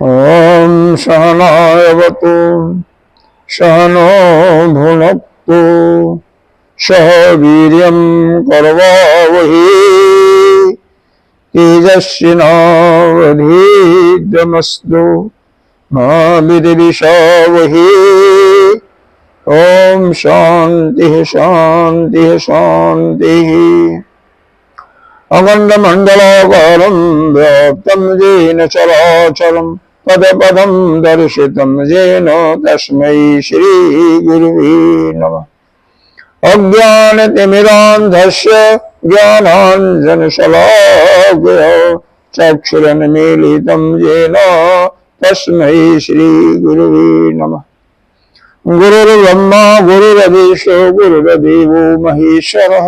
ओम सहनावतु सहनो भुनक्तु सह वीर्यं करवावहै तेजस्विनावधीतमस्तु मा विद्विषावहै। ओम शांति शांति शांति। अखंड मंडलाकारं व्याप्तं येन चराचरं पदपदं दर्शितं येन तस्मै श्री गुरुवे नमः। अज्ञानतिमिरान्धस्य ज्ञानाञ्जनशलाकया चक्षुरुन्मीलितं येन तस्मै श्री गुरुवे नमः। गुरुर्ब्रह्मा गुरुर्विष्णु गुरुर्देवो महेश्वरः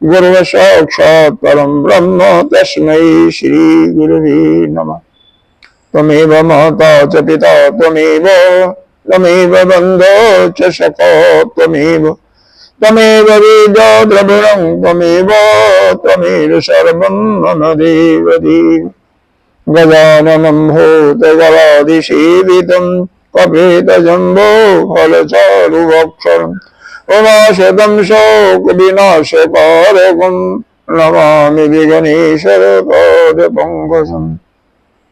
गुरुः साक्षात् परं ब्रह्म तस्मै श्री गुरुवे नमः। त्वमेव माता च पिता त्वमेव बन्धो च सखा त्वमेव वेदा द्रविणं त्वमेव सर्वं मम देवदेव। गजाननं भूतगणाधिसेवितं कपितजम्बो फलचारुभक्षणम् उमाशतं शोकविनाशकारकं नमामि विघ्नेश्वरपादपङ्कजम्।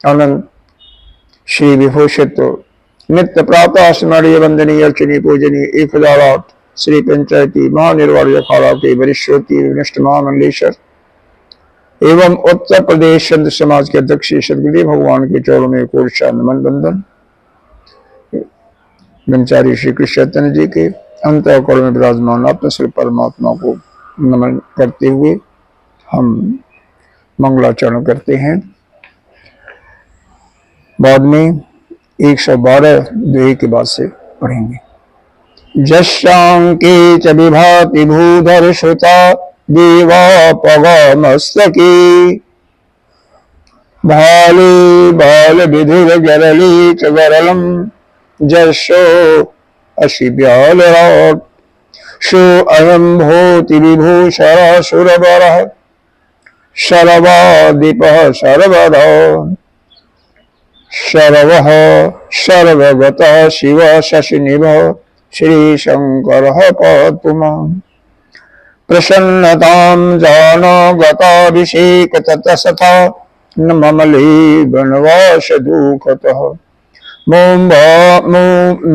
अनंत श्री विभूषित नित्य प्रातः स्मरणीय वंदनीय अर्चनीय पूजनीय 1008 श्री पंचायती महानिर्वाण अखाड़ा के वरिष्ठोत्ती निष्ठ महामंडलेश्वर एवं उत्तर प्रदेश संत समाज के अध्यक्ष सदगुरुदेव भगवान के चरणों में कोटि नमन बंदन। ब्रह्मचारी श्री कृष्ण चैतन्य जी के अंतःकरण में विराजमान अपने श्री परमात्मा को नमन करते हुए हम मंगलाचरण करते हैं। बाद में 112 दोहे के बाद से पढ़ेंगे। जशांके च विभाति भूधर श्रुता देवा पगामस्तके भाले बाल विधुर गरली च गरलम जशो अशि ब्यालराट शो अयं भूति विभूषरा सुरवरः शरवादिपः सर्वदा शरवः सर्वगतः शिव शशिनिभः श्रीशङ्करः पातु माम्। प्रसन्नतां जानागताभिषेकततसथा न ममले वनवास दुःखतः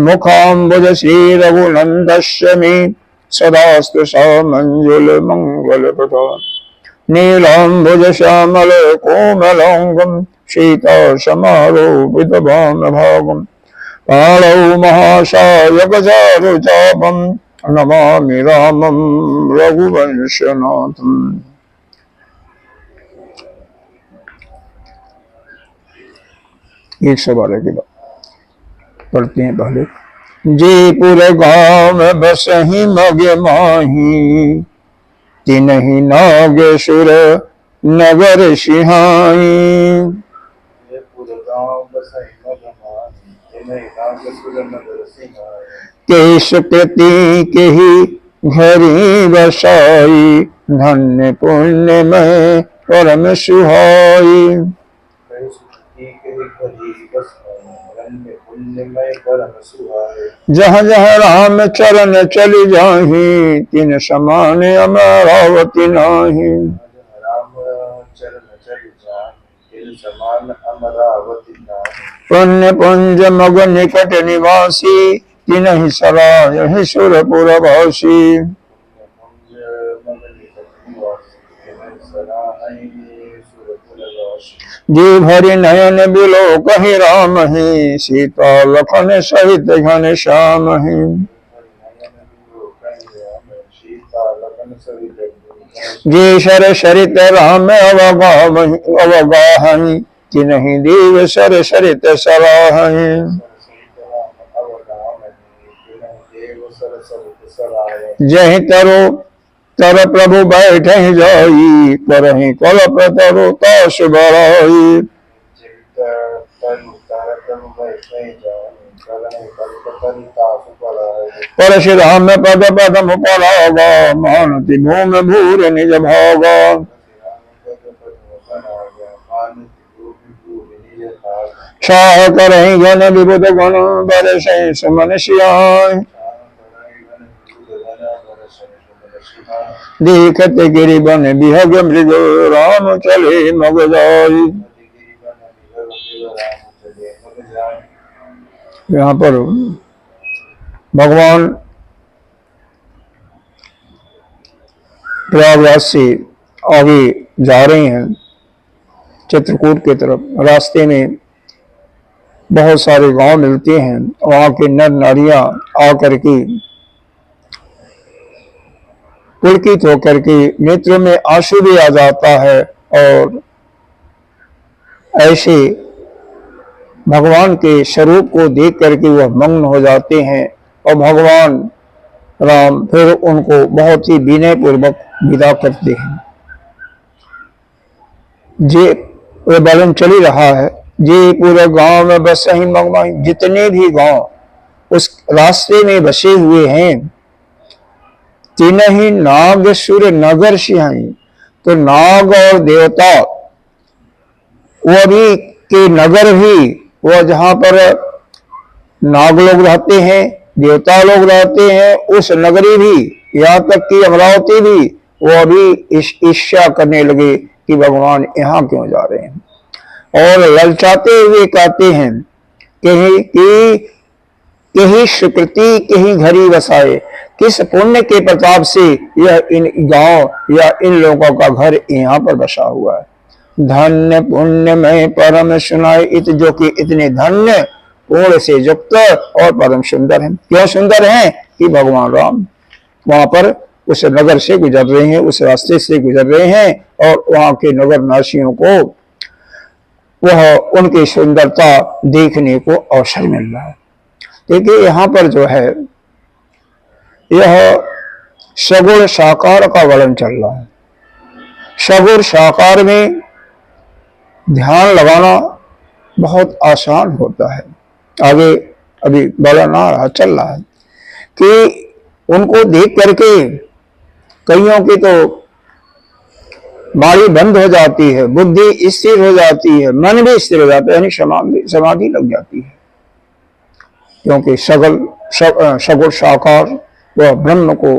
मुखाम्बुज श्रीरघुनन्दस्य मे सदास्तु सामञ्जुलमङ्गलप्रदा। नीलाम्बुज श्यामल कोमलाङ्गं सीतासमारोपितवामभागम् पाणौ महासायकचारुचापं नमामि रामं रघुवंशनाथम्। 112 के बाद पढ़ते हैं पहले। जयपुर गाँव बसहि मग माही तिनहि नागेश्वर नगर सिहाई। केश प्रति केहि घरी बसाई धन्य पुण्य में परम सुहाई। जहाँ जहाँ राम चरण चली जाही तिन समान अमरावती नाही। पुण्य पुंज मग निकट निवासी तिनहि सराय सुरपुरवासी। जी भरि नयन बिलो कहि राम ही सीता लखन सहित घन श्याम ही। जी सर सरित राम अवगाहनि तिनहि देव सर सरित सराहनि। जहि तरो तर प्रभु बैठे जाई करहि कल्प तरु तास बराई। परशुराम पद पदम परागा मानति भूमि भूर निज भागा। छाह करें घन विबुध गुण बरसे सुमन सियाय। देखत गिरि बन बिहग मृग राम चले मग जाय। यहाँ पर भगवान प्रयागराज से आगे जा रहे हैं चित्रकूट की तरफ। रास्ते में बहुत सारे गांव मिलते हैं। वहां के नर नारियां आकर के पुलकित होकर के नेत्रों में आंसू भी आ जाता है और ऐसे भगवान के स्वरूप को देख करके वह मग्न हो जाते हैं। और भगवान राम फिर उनको बहुत ही विनय पूर्वक विदा करते हैं। जे वह वर्णन चल ही रहा है। जे पूरे गांव में बस ही मगमाई, जितने भी गांव उस रास्ते में बसे हुए हैं, तीन ही नाग सुर नगर सिंहाई। तो नाग और देवता वो भी के नगर भी, वह जहां पर नाग लोग रहते हैं, देवता लोग रहते हैं, उस नगरी भी, यहाँ तक कि अमरावती भी, वो भी ईर्ष्या करने लगे कि भगवान यहाँ क्यों जा रहे हैं। और ललचाते हुए कहते हैं कि सुकृति कहीं घरी बसाए, किस पुण्य के प्रताप से यह इन गांव या इन लोगों का घर यहाँ पर बसा हुआ है। धन्य पुण्य में परम सुनाए इत, जो कि इतने धन्य पूर्ण से युक्त और परम सुंदर हैं। क्यों सुंदर हैं कि भगवान राम वहां पर उस नगर से गुजर रहे हैं, उस रास्ते से गुजर रहे हैं और वहां के नगर नासियों को वह उनकी सुंदरता देखने को अवसर मिल रहा है। देखिए यहाँ पर जो है यह सगुण साकार का वर्णन चल रहा है। सगुण साकार में ध्यान लगाना बहुत आसान होता है। आगे अभी वर्णन आ रहा चल रहा है कि उनको देख करके कईयों की तो बाड़ी बंद हो जाती है, बुद्धि स्थिर हो जाती है, मन भी स्थिर हो जाता है, यानी समाधि लग जाती है। क्योंकि सगुण साकार वह ब्रह्म को,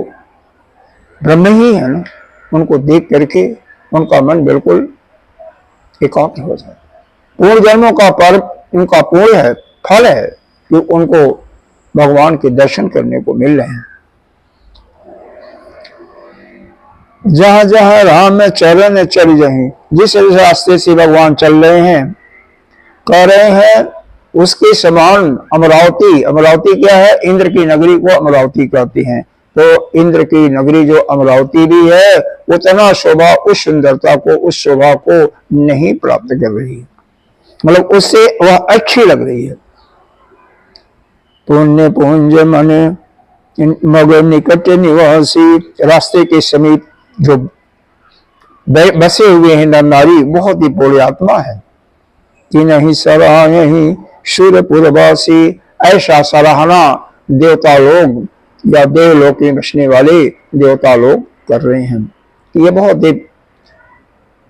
ब्रह्म ही है ना, उनको देख करके उनका मन बिल्कुल एकाग्र हो जाए। पूर्ण जन्मों का पर्व उनका पूर्ण है, फल है कि उनको भगवान के दर्शन करने को मिल रहे हैं। जहां जहां राम चरण चल रहे, जिस रास्ते से भगवान चल रहे हैं, कह रहे हैं उसके समान अमरावती। अमरावती क्या है? इंद्र की नगरी को अमरावती कहते हैं। तो इंद्र की नगरी जो अमरावती भी है, उतना शोभा, उस सुंदरता को, उस शोभा को नहीं प्राप्त कर रही, मतलब उससे वह अच्छी लग रही है। पुण्य पुंज मन मगर निकट निवासी, रास्ते के समीप जो बसे हुए हैं नर नारी, बहुत ही पुण्य आत्मा है। कि नहीं सराय ही सूरपुरवासी, ऐसा सराहना देवता लोग या देवलोक में बसने वाले देवता लोग कर रहे हैं। ये बहुत ही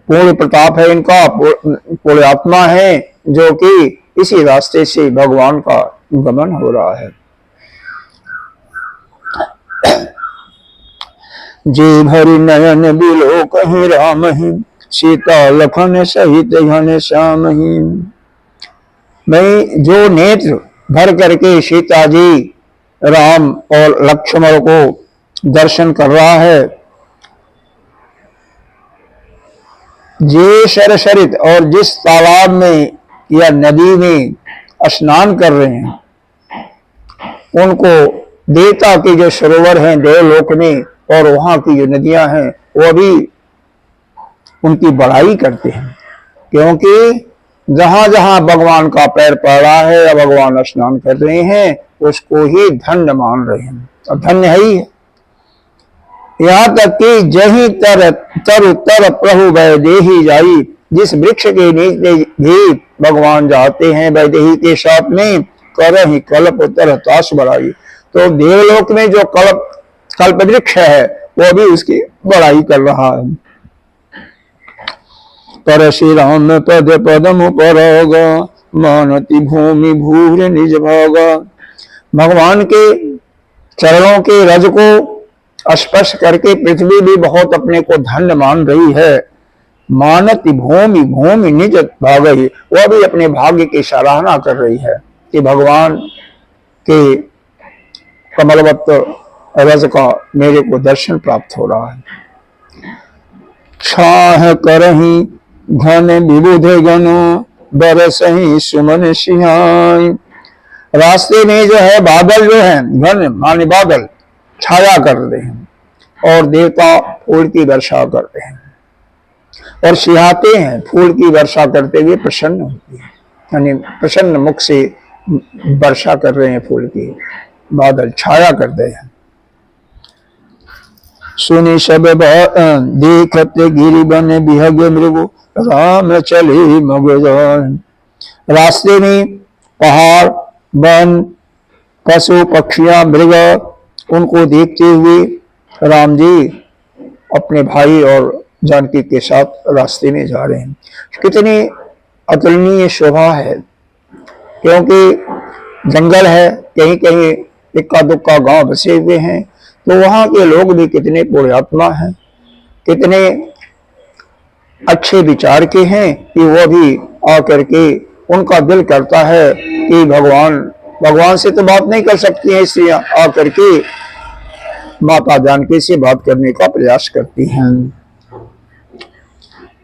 पूर्ण प्रताप है इनका, पूर्ण आत्मा है, जो कि इसी रास्ते से भगवान का गमन हो रहा है। जे भरी नयन बिलो कहीं राम ही, सीता लखन सहित घन श्याम ही। मैं जो नेत्र भर करके सीता जी, राम और लक्ष्मण को दर्शन कर रहा है, जे सरसरित और जिस तालाब में या नदी में स्नान कर रहे हैं, उनको देवता के जो सरोवर हैं देवलोक में और वहां की जो नदियां हैं, वो भी उनकी बड़ाई करते हैं। क्योंकि जहां जहां भगवान का पैर पड़ रहा है या भगवान स्नान कर रहे हैं, उसको ही धन्य मान रहे हैं, और धन्य है ही है। यहाँ तक कि जही तर प्रभु वैदेही जाई, जिस वृक्ष के नीचे भी भगवान जाते हैं वैदेही के साथ में, कर ही कल्प तर ताश बढ़ाई। तो देवलोक में जो कल्प वृक्ष है वो भी उसकी बड़ाई कर रहा है। पर श्री राम पद पदम परोग, मानति भूमि भूर निज भागा। भगवान के चरणों के रज को स्पर्श करके पृथ्वी भी बहुत अपने को धन्य मान रही है। मानति भूमि भूमि निज भागई, वह भी अपने भाग्य की सराहना कर रही है कि भगवान के कमलवत रज का मेरे को दर्शन प्राप्त हो रहा है। छाह करही घन विबुध गण बरसही सुमन सिहाई। रास्ते में जो है बादल जो है घन माने बादल छाया कर रहे हैं और देवता फूल की वर्षा करते हैं और सिहाते हैं, फूल की वर्षा करते हुए प्रसन्न होती है, यानी प्रसन्न मुख से वर्षा कर रहे हैं फूल की, बादल छाया करते हैं। सुनि सब देखते गिरि बन बिहग मृगु राम चले मग जान। रास्ते में पहाड़ वन पशु पक्षियां मृग उनको देखते हुए राम जी अपने भाई और जानकी के साथ रास्ते में जा रहे हैं। कितनी अतुलनीय शोभा है, क्योंकि जंगल है, कहीं कहीं इक्का दुक्का गांव बसे हुए हैं, तो वहां के लोग भी कितने पुण्यात्मा हैं, कितने अच्छे विचार के हैं कि वो भी आकर के उनका दिल करता है कि भगवान से तो बात नहीं कर सकती हैं, इसलिए आकर के माता जानकी से बात करने का प्रयास करती हैं।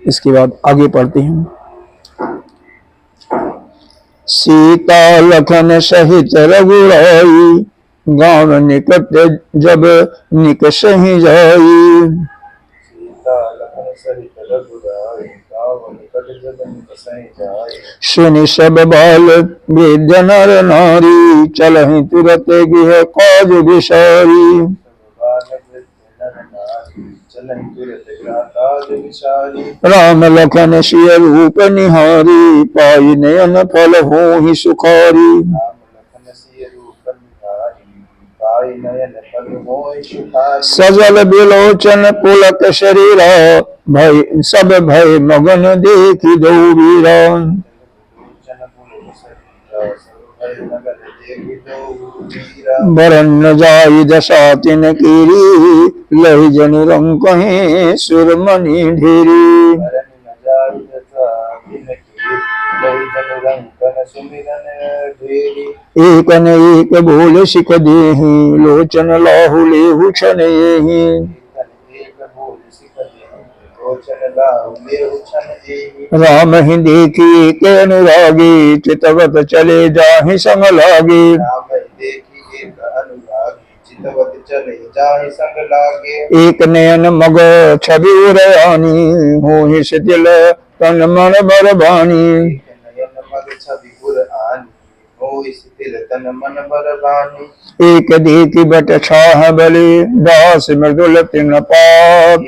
इसके बाद आगे पढ़ती हूँ। सीता लखन सहित रघुराई, गाँव निकट जब निकष ही जाई। सुनि सब बाल वेद्य नर नारी, चलहि तुरत गिह काज विसारी। राम लखन सिय रूप निहारी, पाई नयन फल होहि सुखारी। सजल बिलोचन पुलक शरीरा, भय सब भय मगन देखी दो वीरा। बरन जाई दशा तिन कीरी, लहि जनु रंग कहीं सुरमणि ढेरी। एक न एक बोल सिख देहि, लोचन लाहु लेहु छनेहि। राम ही देखी के अनुरागी, चितवत चले जाहि संग लागे। एक नयन मग छवि उरयानी, होहि शिथिल तन मन बरबानी। एक देखी बट छाह बलि, दास मृदुल तृण पात।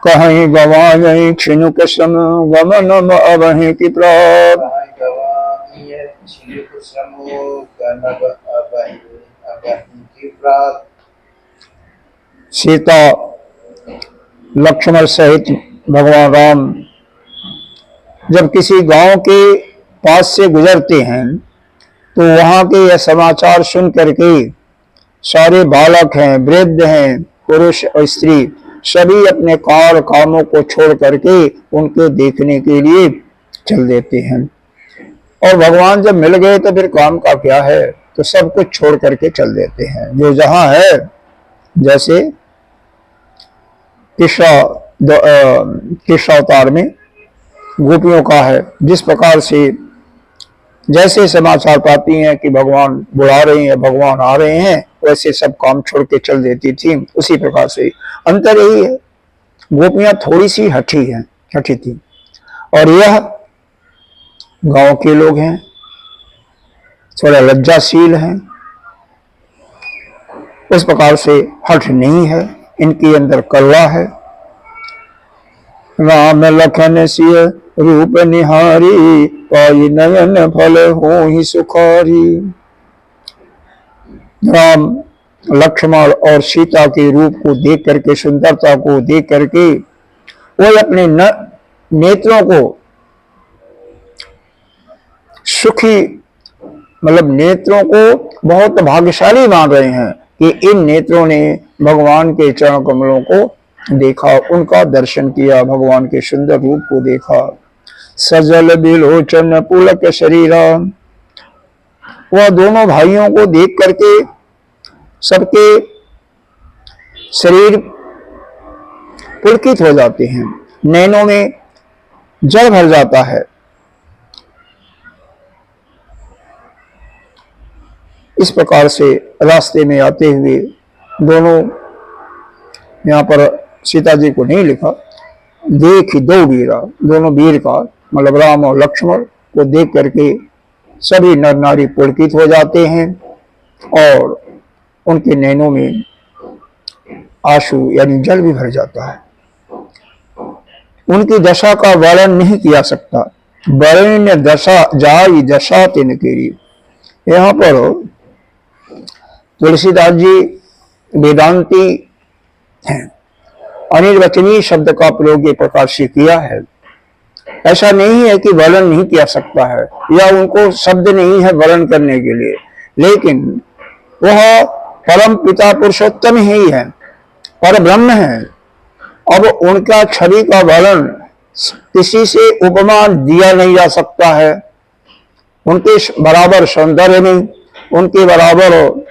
कहीं गवाई छिनुक सम, गमन अवहि की प्रात। सीता लक्ष्मण सहित भगवान राम जब किसी गांव के पास से गुजरते हैं तो वहां के यह समाचार सुन करके सारे बालक हैं, वृद्ध हैं, पुरुष और स्त्री सभी अपने कामों को छोड़ करके उनको देखने के लिए चल देते हैं। और भगवान जब मिल गए तो फिर काम का क्या है, तो सब कुछ छोड़ करके चल देते हैं। जो जहां है, जैसे कृष्ण अवतार में गोपियों का है, जिस प्रकार से जैसे समाचार पाती हैं कि भगवान बुला रहे हैं, भगवान आ रहे हैं, वैसे सब काम छोड़ के चल देती थी। उसी प्रकार से अंतर यही है, गोपियां थोड़ी सी हठी थी और यह गांव के लोग हैं, थोड़ा लज्जाशील हैं, उस प्रकार से हठ नहीं है, इनके अंदर करुणा है। राम लखन सिय रूप निहारी, पाई नयन फल होहि सुखारी। राम लक्ष्मण और सीता के रूप को देख करके, सुंदरता को देख करके वो अपने नेत्रों को सुखी, मतलब नेत्रों को बहुत भाग्यशाली मान रहे हैं कि इन नेत्रों ने भगवान के चरण कमलों को देखा, उनका दर्शन किया, भगवान के सुंदर रूप को देखा। सजल बिलोचन पुलक शरीरा, वह दोनों भाइयों को देख करके सबके शरीर पुलकित हो जाते हैं, नैनों में जल भर जाता है। इस प्रकार से रास्ते में आते हुए दोनों, यहाँ पर सीता जी को नहीं लिखा, देख दो वीरा, दोनों वीर का मतलब राम और लक्ष्मण को देख करके सभी नर नारी पुलकित हो जाते हैं और उनके नैनों में आंसू यानी जल भी भर जाता है। उनकी दशा का वर्णन नहीं किया सकता, वर्ण्य दशा जाई दशा तिन केरी। यहाँ पर तुलसीदास जी वेदांती हैं, अनिर्वचनीय शब्द का प्रयोग ये प्रकार से किया है। ऐसा नहीं है कि वर्णन नहीं किया सकता है या उनको शब्द नहीं है वर्णन करने के लिए, लेकिन वह परम पिता पुरुषोत्तम ही है, पर ब्रह्म है। अब उनका छवि का वर्णन किसी से उपमा दिया नहीं जा सकता है। उनके बराबर सौंदर्य नहीं, उनके बराबर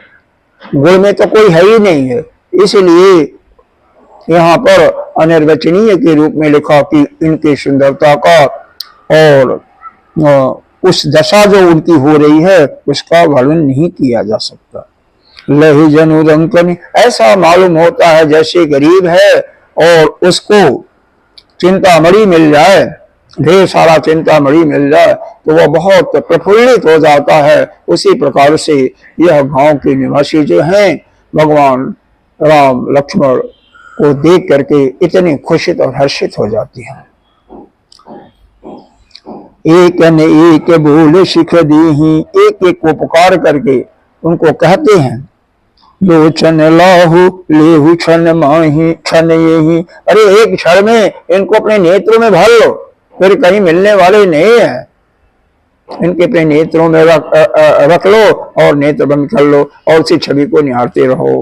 गुण में तो कोई है ही नहीं है। इसलिए यहाँ पर अनिर्वचनीय के रूप में लिखा कि इनकी सुंदरता का और उस दशा जो उनकी हो रही है उसका वर्णन नहीं किया जा सकता। लही जनुरंकन, ऐसा मालूम होता है जैसे गरीब है और उसको चिंतामणि मिल जाए, ढेर सारा चिंतामणि मिल जाए तो वह बहुत प्रफुल्लित हो जाता है। उसी प्रकार से यह गांव के निवासी जो हैं भगवान राम लक्ष्मण को देख करके इतने खुशित और हर्षित हो जाती हैं। एक न एक बोल शिख दीही, एक एक को पुकार करके उनको कहते हैं, लोचन लाहु लेहु क्षण माही क्षण यही। अरे एक क्षण में इनको अपने नेत्रों में भर लो, फिर कहीं मिलने वाले नहीं है, इनके अपने नेत्रों में रख लो और नेत्र बंद कर लो और उसी छवि को निहारते रहो।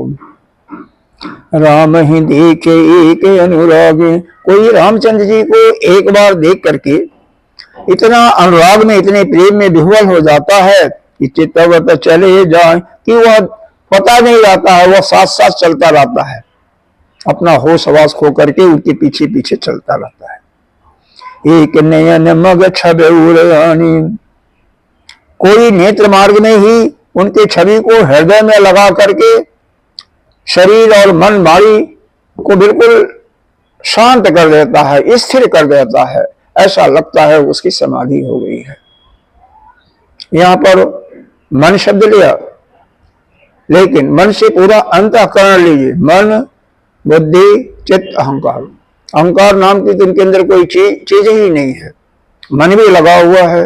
राम ही देखे एक अनुराग, कोई रामचंद्र जी को एक बार देख करके इतना अनुराग में, इतने प्रेम में विह्वल हो जाता है कि चित्तवत चले जाए, कि वह पता नहीं रहता है, वह साथ साथ चलता रहता है, अपना होश हवास खो करके उनके पीछे पीछे चलता रहता है। एक नयन मग छबे उड़ानी, कोई नेत्र मार्ग में ही उनके छवि को हृदय में लगा करके शरीर और मन वाणी को बिल्कुल शांत कर देता है, स्थिर कर देता है, ऐसा लगता है उसकी समाधि हो गई है। यहाँ पर मन शब्द लिया, लेकिन मन से पूरा अंतःकरण लीजिए, मन बुद्धि चित्त अहंकार। अहंकार नाम की तो उनके अंदर कोई चीज ही नहीं है। मन भी लगा हुआ है,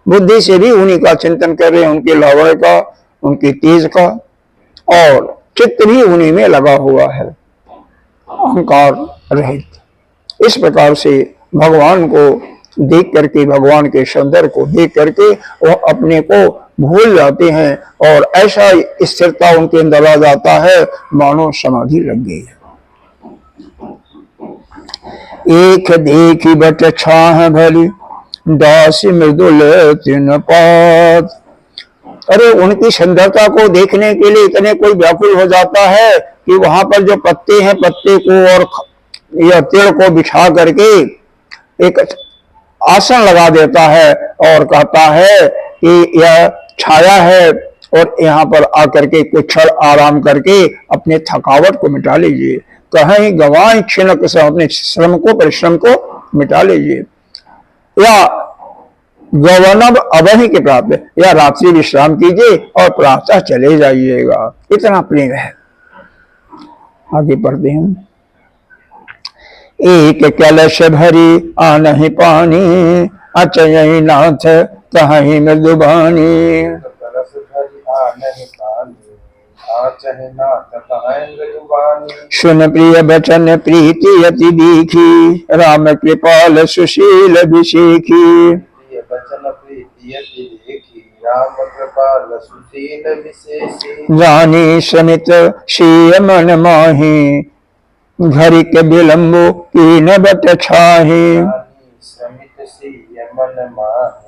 बुद्धि से भी उन्हीं का चिंतन कर रहे हैं, उनके लावण्य का, उनके तेज का, और चित्त भी उन्हीं में लगा हुआ है, अहंकार रहित। इस प्रकार से भगवान को देख करके, भगवान के सौंदर्य को देख करके वह अपने को भूल जाते हैं और ऐसा स्थिरता उनके अंदर आ जाता है मानो समाधि लग गई है। एक देखी बट छाह भली, दास मृदुल तीन पात। अरे उनकी सुंदरता को देखने के लिए इतने कोई व्याकुल हो जाता है कि वहां पर जो पत्ते हैं, पत्ते को और या पेड़ को बिछा करके एक आसन लगा देता है और कहता है कि यह छाया है और यहाँ पर आकर के कुछ क्षण आराम करके अपने थकावट को मिटा लीजिए, कहीं गवाएं क्षणक से अपने श्रम को, परिश्रम को मिटा लीजिए, या गवनब अवधि के प्राप्त, या रात्रि विश्राम कीजिए और प्रातः चले जाइएगा। इतना प्रेम है। आगे पढ़ते हैं। एक कलश भरी आनहि पानी, अचयहि नाथ कहीं मृदुबानी। चाहे नाथ कहेंगे जुबानी। सुन प्रिय बचन प्रीति अति दीखी, राम कृपाल सुशील विशेखी। प्रिय बचन प्रीति अति देखी, राम कृपाल सुशील विशेषी। जानी समित शीय मन माही, घरिक विलंबो कीन बट छाही। समित सिय मन माही,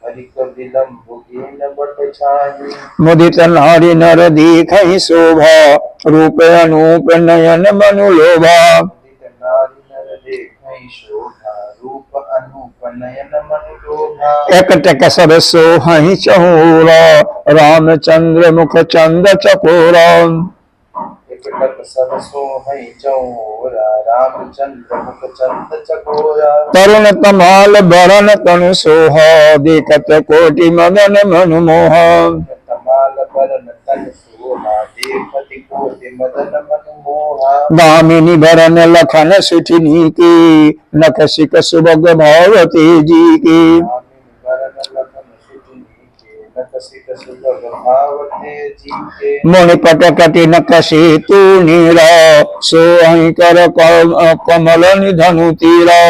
घरिक विलंब कीन बट छाही। मुदित नारी नर दीखहि शोभा, रूप अनूप नयन मनु लोभा। मुदित नारी नर देखहि शोभा, रूप अनूप नयन मनु लोभा। एकटक सब सोहहि चहूरा, रामचंद्र मुख चंद चकोरा। एकटक सब सोहहि चौरा, रामचंद्र मुख चंद चकोरा। तरुण तमाल बरन तनु सोहा, देखत कोटि मदन मनु मोहा। तमाल बरन तन सोहा, देखत कोटि मदन मनु मोहा। दामिनी बरन लखन सुठिनी की, नख सिक सुभग भावती जी की। बरन लखन सुठिनी के, नख सिक सुभग भावती जी के। मुनिपट कटि नकसी तू नीरा, सोहि कर कमल निधनु तीरा।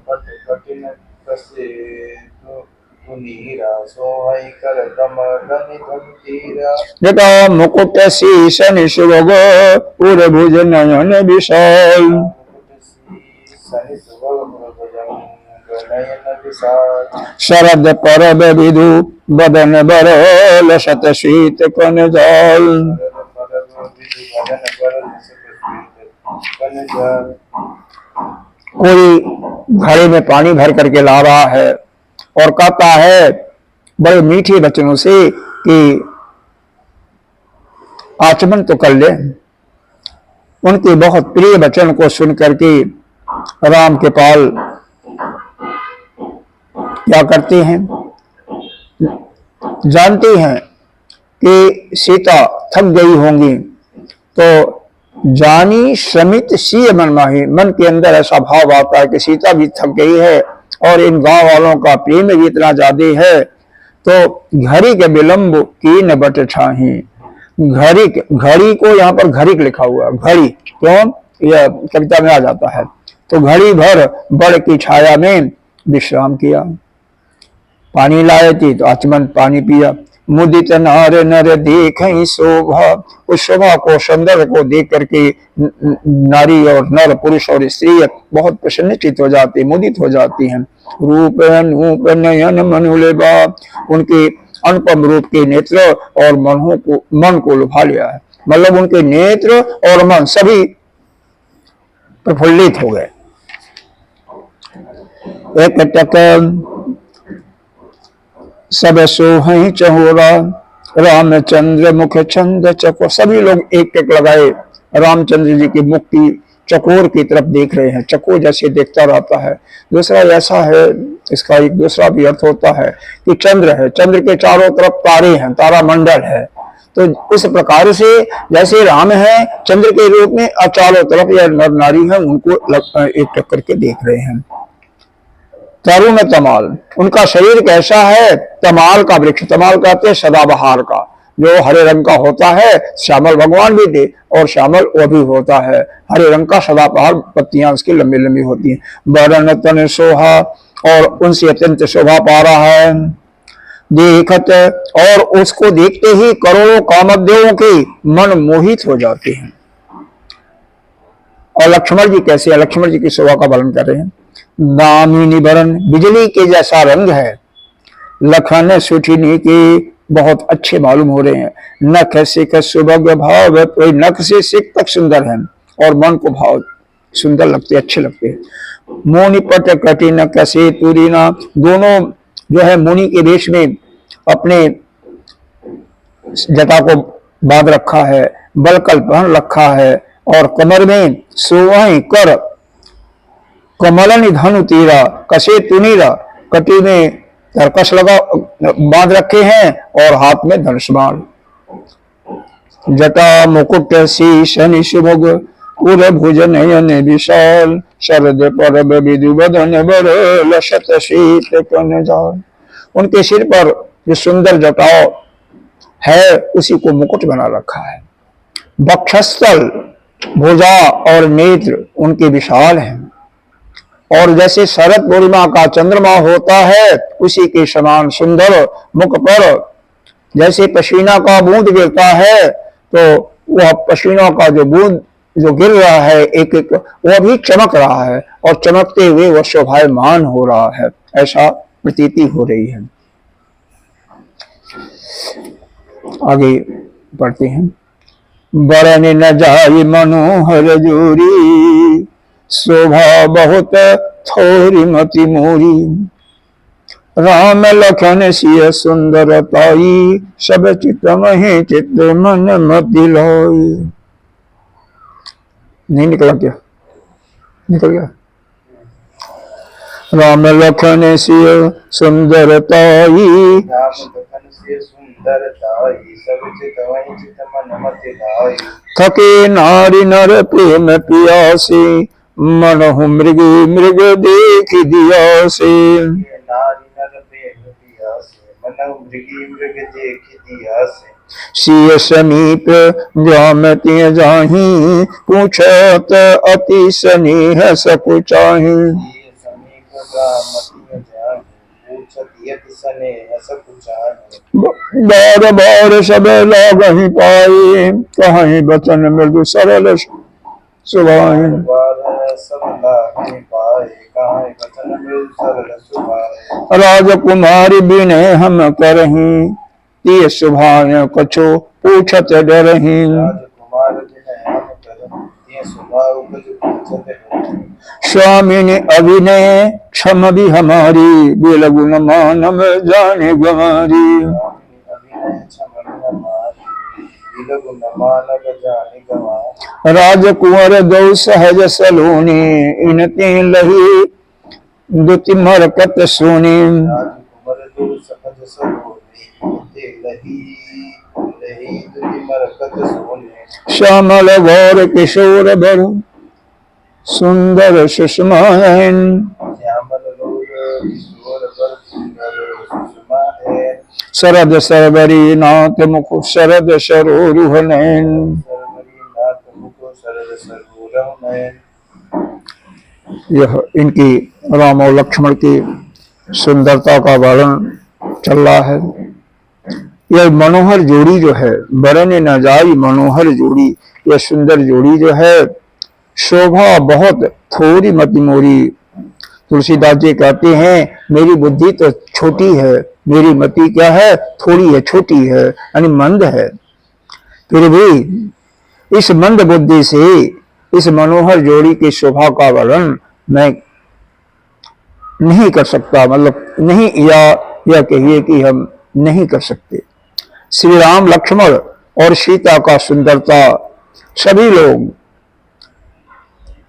पट कठिन कसे तुनीरा, सोहै कर कमल निधन तीरा। जटा मुकुट शीश निशुभग, पुर भुज नयन विशाल। शरद परब विधु बदन बरल, शत शीत कन जाल। कोई घड़े में पानी भर करके ला रहा है और कहता है बड़े मीठे वचनों से कि आचमन तो कर ले। उनके बहुत प्रिय वचन को सुन करके राम के पाल क्या करते हैं, जानते हैं कि सीता थक गई होंगी, तो जानी श्रमित सी मन माही, मन के अंदर ऐसा भाव आता है कि सीता भी थक गई है और इन गांव वालों का प्रेम भी इतना ज्यादा है, तो घड़ी के विलंब की न बट छाही। घड़ी को यहाँ पर घड़िक लिखा हुआ, घड़ी क्यों, यह कविता में आ जाता है। तो घड़ी भर बड़ की छाया में विश्राम किया, पानी लाए थी तो आचमन पानी पिया। मुदित नार नर देखहि शोभा, उस शोभा को, सौंदर्य को देख करके नारी और नर, पुरुष और स्त्री बहुत प्रसन्नचित हो जाती, मुदित हो जाती हैं। रूप अनूप नयन मनु लेबा, उनके अनुपम रूप के नेत्र और मन को लुभा लिया है, मतलब उनके नेत्र और मन सभी प्रफुल्लित हो गए। एक टक सब सोहहि चहोरा, रामचंद्र मुख चंद चकोर। सभी लोग एक टक लगाए रामचंद्र जी की मुख की चकोर की तरफ देख रहे हैं, चकोर जैसे देखता रहता है। दूसरा ऐसा है, इसका एक दूसरा भी अर्थ होता है कि चंद्र है, चंद्र के चारों तरफ तारे हैं, तारा मंडल है। तो इस प्रकार से जैसे राम है चंद्र के रूप में, और चारों तरफ यह नर नारी है, उनको एक टक करके देख रहे हैं। तरुण तमाल, उनका शरीर कैसा है, तमाल का वृक्ष, तमाल कहते हैं सदाबहार का, जो हरे रंग का होता है। श्यामल भगवान भी थे और श्यामल वो भी होता है, हरे रंग का सदाबहार, पत्तियां उसकी लंबी लंबी होती हैं। बरन तन सोहा, और उनसे अत्यंत शोभा पा रहा है। देखत, और उसको देखते ही करोड़ों कामदेवों के मन मोहित हो जाते हैं। और लक्ष्मण जी कैसे है, लक्ष्मण जी की शोभा का वर्णन कर रहे हैं। दामिनी बरन, बिजली के जैसा रंग है, लखन सुठिनी के, बहुत अच्छे मालूम हो रहे हैं। नख सिख सुभग भाव, कोई नख से सिख तक सुंदर है और मन को भाव सुंदर लगते, अच्छे लगते हैं। मोनि पट कटिन कसे तुरीना, दोनों जो है मुनि के वेश में अपने जटा को बांध रखा है, बलकल पहन रखा है, और कमर में सोवहि कर कमल निधनु तीरा, कसे तुनीरा, कटी में तरकस लगा बांध रखे हैं और हाथ में धनुष बाण। जटा मुकुट शीश निशुभग, उर भुज नयन विशाल, शरद परब विधु बदन बरल, शत शीत कन जाल। उनके सिर पर जो सुंदर जटाओं है उसी को मुकुट बना रखा है। वक्षस्थल, भुजा और नेत्र उनके विशाल हैं, और जैसे शरद पूर्णिमा का चंद्रमा होता है उसी के समान सुंदर मुख पर जैसे पसीना का बूंद गिरता है, तो वह पसीना का जो बूंद जो गिर रहा है एक एक, वह भी चमक रहा है, और चमकते हुए वह शोभायमान हो रहा है, ऐसा प्रतीति हो रही है। आगे पढ़ते हैं। बरन न जाई मनोहर जोरी, शोभा बहुत थोरी मति मोरी। राम लखन सिय सुंदरताई, सब चित महि चित मन मति लाई। नहीं निकला क्या? निकल गया। राम लखन सिय सुंदरताई, थके नारी नर प्रेम पियासे, मनहु मृग मृग देख दियासे। सिय समीप जामति जाहि, पूछत अति स्नेह सकु चाहि। बार बार सब लागहि पाए, कहीं बचन मृदु सरल सुभाहि। राजकुमारी विनय हम करहि, तिय सुभाय कछो पूछत डरहि। स्वामिनी अभिनय क्षम भी हमारी, बेलगुन मानव जाने गंवारी। राजकुंवर दो सहज सलोनी, इनते लही दुति मरकत सोनी। श्यामल गौर किशोर बर, सुंदर सुषमायन। शरद सरवरी नाथ मुख, शरद सरोरुह नयन। यह इनकी राम और लक्ष्मण की सुंदरता का वर्णन चल रहा है। यह मनोहर जोड़ी जो है, बरन न जाई मनोहर जोड़ी, यह सुंदर जोड़ी जो है, शोभा बहुत थोड़ी मति मोरी। तुलसीदास जी कहते हैं मेरी बुद्धि तो छोटी है, मेरी मति क्या है? थोड़ी है, छोटी है, यानी मंद है। फिर भी इस मंद बुद्धि से इस मनोहर जोड़ी की शोभा का वर्णन मैं नहीं कर सकता, मतलब नहीं, या कहिए कि हम नहीं कर सकते। श्री राम लक्ष्मण और सीता का सुंदरता सभी लोग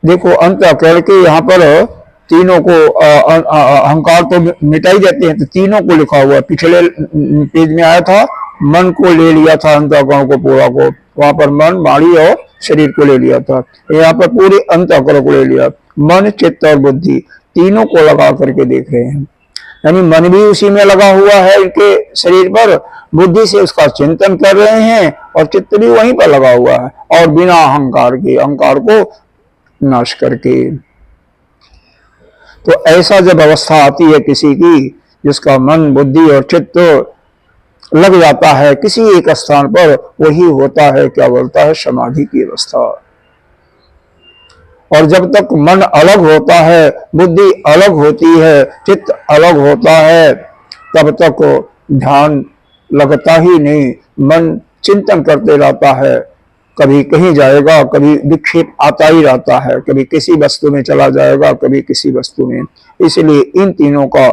देखो अंत करके यहाँ पर तीनों को अहंकार तो मिटाई देते हैं, तो तीनों को लिखा हुआ। पिछले पेज में आया था मन को ले लिया था, अंतःकरण को पूरा को, वहां पर मन, वाणी और शरीर को ले लिया था, यहाँ पर पूरे अंतःकरण को ले लिया। मन, चित्त और बुद्धि तीनों को लगा करके देख रहे हैं, यानी मन भी उसी में लगा हुआ है इनके शरीर पर, बुद्धि से उसका चिंतन कर रहे हैं, और चित्त भी वहीं पर लगा हुआ है, और बिना अहंकार के, अहंकार को नाश करके। तो ऐसा जब अवस्था आती है किसी की जिसका मन, बुद्धि और चित्त लग जाता है किसी एक स्थान पर, वही होता है, क्या बोलता है, समाधि की अवस्था। और जब तक मन अलग होता है, बुद्धि अलग होती है, चित्त अलग होता है, तब तक ध्यान लगता ही नहीं। मन चिंतन करते रहता है, कभी कहीं जाएगा, कभी विक्षेप आता ही रहता है, कभी किसी वस्तु में चला जाएगा, कभी किसी वस्तु में। इसलिए इन तीनों का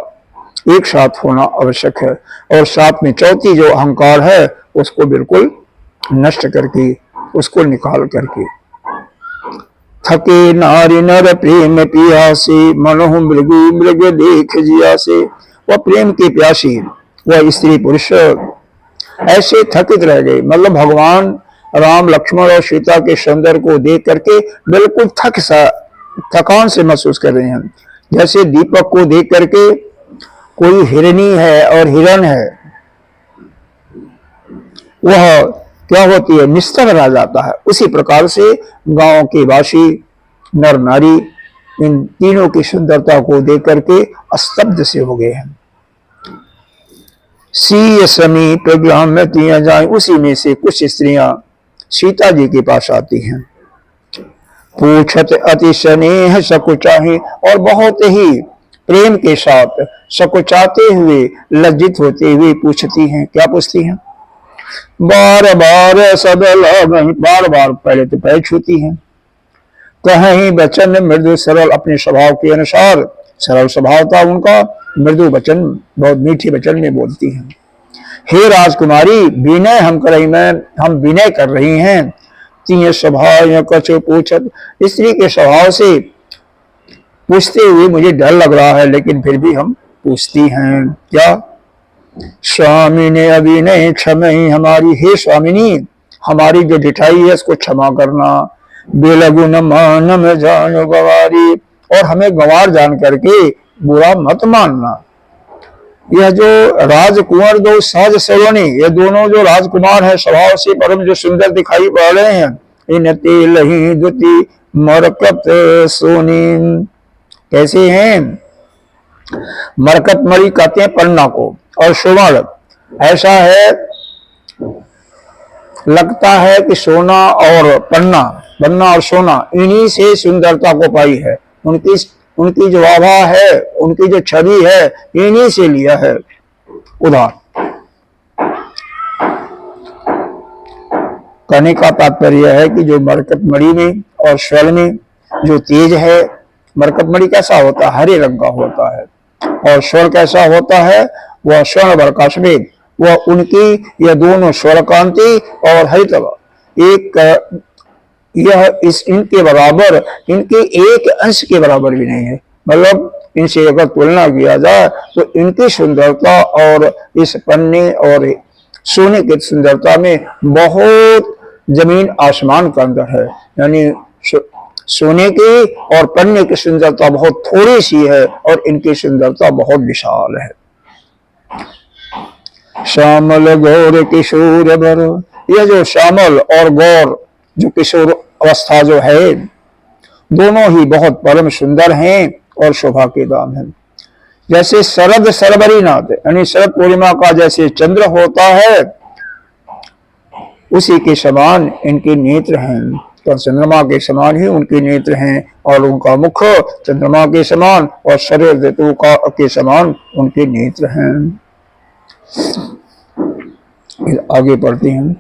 एक साथ होना आवश्यक है, और साथ में चौथी जो अहंकार है उसको बिल्कुल नष्ट करके, उसको निकाल करके। थके नारी नर प्रेम पियासे, मनहु मृग मृग देख जियासे। वह प्रेम की प्यासी, वह स्त्री पुरुष ऐसे थकित रह गए, मतलब भगवान राम, लक्ष्मण और सीता के सौंदर्य को देख करके बिल्कुल थकान से महसूस कर रहे हैं। जैसे दीपक को देख करके कोई हिरनी है और हिरण है, वह क्या होती है, निस्तब्ध रह जाता है। उसी प्रकार से गांव के वासी नर नारी इन तीनों की सुंदरता को देख करके स्तब्ध से हो गए हैं। सी समीप ग्राम में तिया जाए, उसी में से कुछ स्त्रियां सीता जी के पास आती हैं। पूछत अति स्नेह सकुचाही, और बहुत ही प्रेम के साथ सकुचाते हुए लज्जित होते हुए पूछती हैं। क्या पूछती हैं? बार बार सब लोग, बार बार पहले तो पैर छूती हैं। कहीं वचन मृदु सरल, अपने स्वभाव के अनुसार सरल स्वभाव था उनका, मृदु वचन, बहुत मीठे वचन में बोलती हैं। हे राजकुमारी, विनय हम विनय कर रही हैं। तीय स्वभाव या कछु पूछत, स्त्री के स्वभाव से पूछते हुए मुझे डर लग रहा है, लेकिन फिर भी हम पूछती हैं। क्या? स्वामी ने अभिनय क्षमई हमारी, हे स्वामिनी, हमारी जो ढिठाई है उसको क्षमा करना। बेलगुन मानम जानो गवारी, और हमें गंवार जान करके बुरा मत मानना। यह जो राजकुमार दो साज सलोनी, ये दोनों जो राजकुमार हैं स्वभाव से परम जो सुंदर दिखाई पड़ रहे हैं, इन तेल ही दुति मरकत सोनी, कैसे हैं? मरकत मणि कहते हैं पन्ना को, और सुवर्ण ऐसा है, लगता है कि सोना और पन्ना और सोना इन्हीं से सुंदरता को पाई है। उनकी जो आभा है, उनकी जो छवि है, इन्हीं से लिया है उधार। कहने का तात्पर्य है कि जो मरकत मणि में और स्वर्ण में जो तेज है, मरकत मणि कैसा होता है? हरे रंग का होता है, और स्वर्ण कैसा होता है? वह स्वर्ण वर्का सफेद। वह उनकी, यह दोनों स्वर्ण कांति और हरित, एक यह इस इनके बराबर, इनके एक अंश के बराबर भी नहीं है। मतलब इनसे अगर तुलना किया जाए तो इनकी सुंदरता और इस पन्ने और सोने की सुंदरता में बहुत जमीन आसमान का अंतर है। यानी सोने की और पन्ने की सुंदरता बहुत थोड़ी सी है, और इनकी सुंदरता बहुत विशाल है। श्यामल गौर किशोर बर, यह जो श्यामल और गौर जो किशोर अवस्था जो है, दोनों ही बहुत परम सुंदर हैं और शोभा के दाम हैं। जैसे शरद सरबरी नाथ, यानी शरद पूर्णिमा का जैसे चंद्र होता है, उसी के समान इनके नेत्र हैं। तो चंद्रमा के समान ही उनके नेत्र हैं, और उनका मुख चंद्रमा के समान और शरद ऋतु के समान उनके नेत्र हैं। आगे पढ़ते हैं।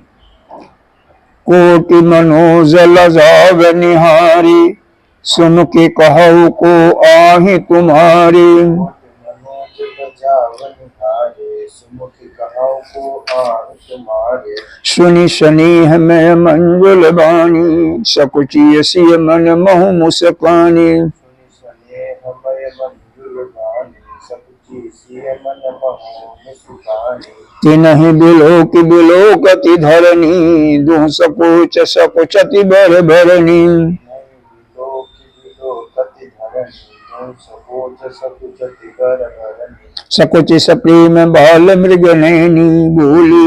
कोटि मनोज लजाव निहारी, सुन के कहु को आहि तुम्हारी। सुनि स्नेह में मंजुल बानी, सकुचिय सिय मन महु मुस्कानी। तिनहि बिलोक बिलोकति धरनी, दुह सकुच सकुचति बर भरनी। सकुचि सप्रेम बाल मृग नैनी, बोली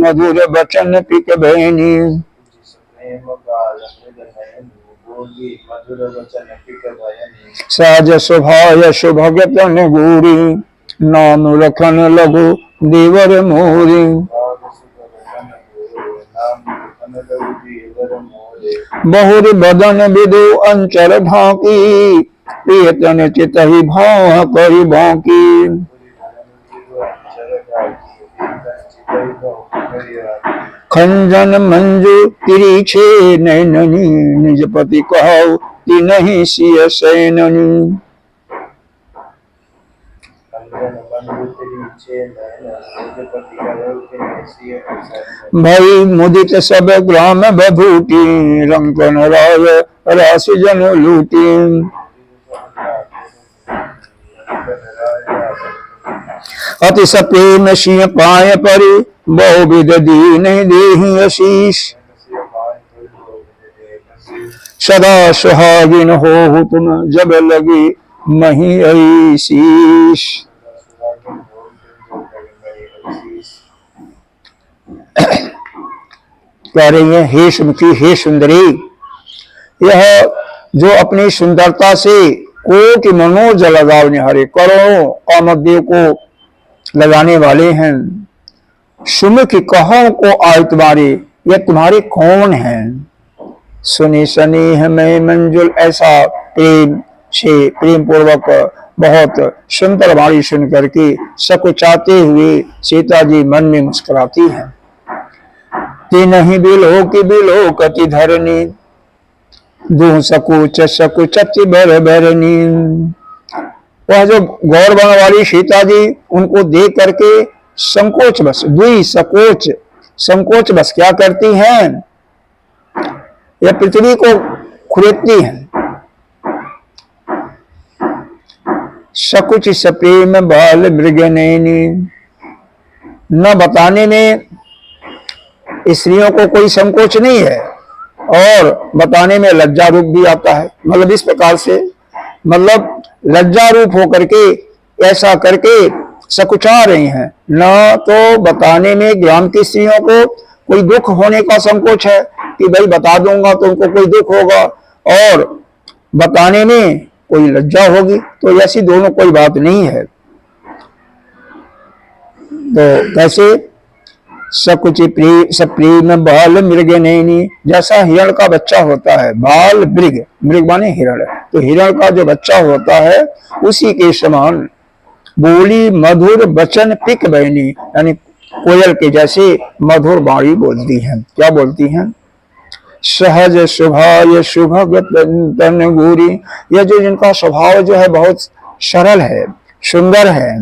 मधुर बचन पिक बहनी। सहज स्वभाव शुभगत अनुगूरी, नाम रखन लघु देवर मोरी। बहुर बदन विदु अंचर ढाकी, प्रियतन चितहि भाव करि बाकी। खंजन मंजू तिरिछे नैननी, निज पति कहु तिनहि सिय सैननी। भई मुदित सब ग्राम बभूटी, रंकन राय राशि जन लूटी। अति सप्रेम सिंह पाय परि, बहुविध दीन देहि आशीष। सदा सुहागिन हो तुम, जब लगी मही आशीष। कह रही हैं, हे सुमुखी, हे सुंदरी, यह जो अपनी सुंदरता से कोटि मनोज लगावने हरे, करोड़ों कामदेव को लगाने वाले हैं, सुमुख कहो को आय तुम्हारे, यह तुम्हारे कौन हैं। सुनी स्नेह में मंजुल, ऐसा प्रेम से, प्रेम पूर्वक बहुत सुंदर वाणी सुन करके सकुचाते हुए सीता जी मन में मुस्कुराती हैं। ते नहीं बिलो की बिलो कति धरनी, दो सकुच सकुचति बर बरनी। वह जो गौर बन वाली सीता जी, उनको देख करके संकोच बस, दुई सकोच, संकोच बस क्या करती हैं, यह पृथ्वी को खुरेदती हैं। सकुच सप्रेम बाल मृग नैनी, न बताने में स्त्रियों को कोई संकोच नहीं है और बताने में लज्जा रूप भी आता है। मतलब इस प्रकार से, मतलब लज्जा रूप होकर के ऐसा करके सकुचा रही हैं। न तो बताने में ग्राम की स्त्रियों को कोई दुख होने का संकोच है कि भाई बता दूंगा तो उनको कोई दुख होगा, और बताने में कोई लज्जा होगी, तो ऐसी दोनों कोई बात नहीं है। तो कैसे, सकुच सप्रेम बाल मृग नैनी, जैसा हिरण का बच्चा होता है, बाल मृग, मृग माने हिरण, तो हिरण का जो बच्चा होता है उसी के समान बोली मधुर बचन पिक बहनी, यानी कोयल के जैसे मधुर वाणी बोलती हैं। क्या बोलती हैं, सहज स्वभाव शुभग तन गोरी, यह जो जिनका स्वभाव जो है बहुत सरल है, सुंदर है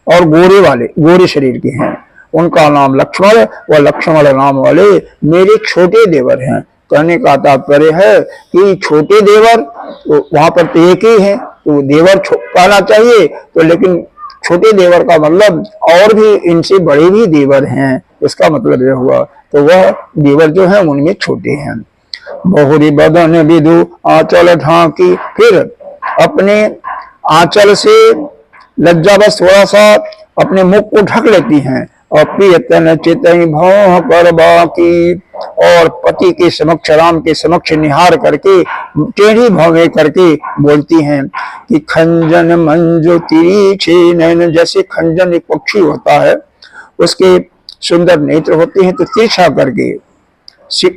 और गोरे वाले, गोरे शरीर के हैं, उनका नाम लक्ष्मण, व लक्ष्मण नाम वाले मेरे छोटे देवर हैं। कहने का तात्पर्य है कि छोटे देवर तो वहां पर तो एक ही है, तो देवर कहना चाहिए, तो लेकिन छोटे देवर का मतलब और भी इनसे बड़े भी देवर हैं, इसका मतलब यह हुआ। तो वह देवर जो है उनमें छोटे हैं। बहुरी बदन विदु आंचल ढांकी, फिर अपने आंचल से लज्जावश थोड़ा सा अपने मुख को ढक लेती हैं, और प्रियतन चितई भौं कर बाकी, और पति के समक्ष, राम के समक्ष निहार करके टेढ़ी भौवें करके बोलती हैं कि खंजन मंजो तिरछे नैन, जैसे खंजन एक पक्षी होता है उसके सुंदर नेत्र होते हैं, तो तिरछा करके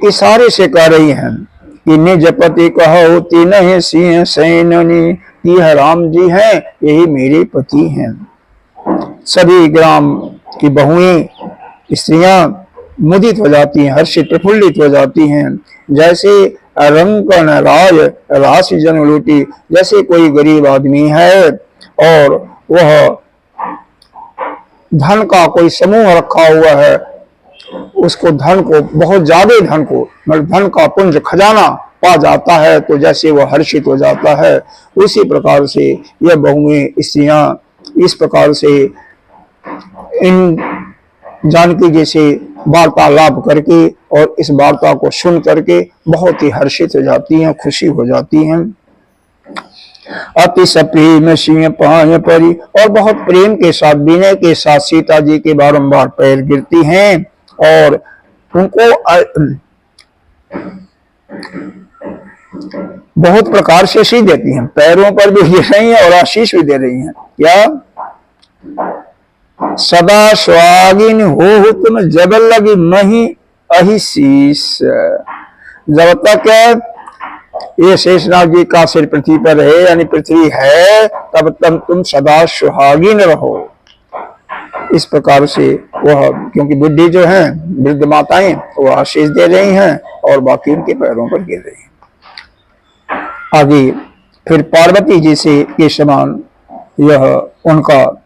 इशारे से कह रही हैं कि निज पति कहो तीन सिंह सैननी, यह राम जी हैं, यही मेरे पति हैं। सभी ग्राम की बहुएं स्त्रियां मुदित हो जाती हैं, हर्षित प्रफुल्लित हो जाती हैं। जैसे रंकन राज राशि जन लूटी, जैसे कोई गरीब आदमी है और वह धन का कोई समूह रखा हुआ है, उसको धन को, बहुत ज्यादा धन को, मतलब धन का पुंज खजाना पा जाता है, तो जैसे वह हर्षित हो जाता है, उसी प्रकार से यह बहुएं स्त्रियां इस प्रकार से इन जानकी जैसे वार्तालाप करके और इस वार्ता को सुन करके बहुत ही हर्षित हो जाती हैं, खुशी हो जाती हैं। अति सप्रेम सिंह पाय परी, और बहुत प्रेम के साथ, विनय के साथ सीता जी के बारंबार पैर गिरती हैं और उनको बहुत प्रकार से आशीष देती हैं, पैरों पर भी गिर रही हैं और आशीष भी दे रही हैं। क्या, सदा स्वागिन हो तुम जब लगी मही अहिशीष, जब तक ये शेषनाग जी का सिर पृथ्वी पर रहे, यानी पृथ्वी है, तब तक तुम सदा सुहागिन रहो। इस प्रकार से वह, क्योंकि बुद्धि जो है, वृद्ध माताएं वो आशीष दे रही हैं और बाकी उनके पैरों पर गिर रही हैं। आगे फिर पार्वती जी से के समान यह उनका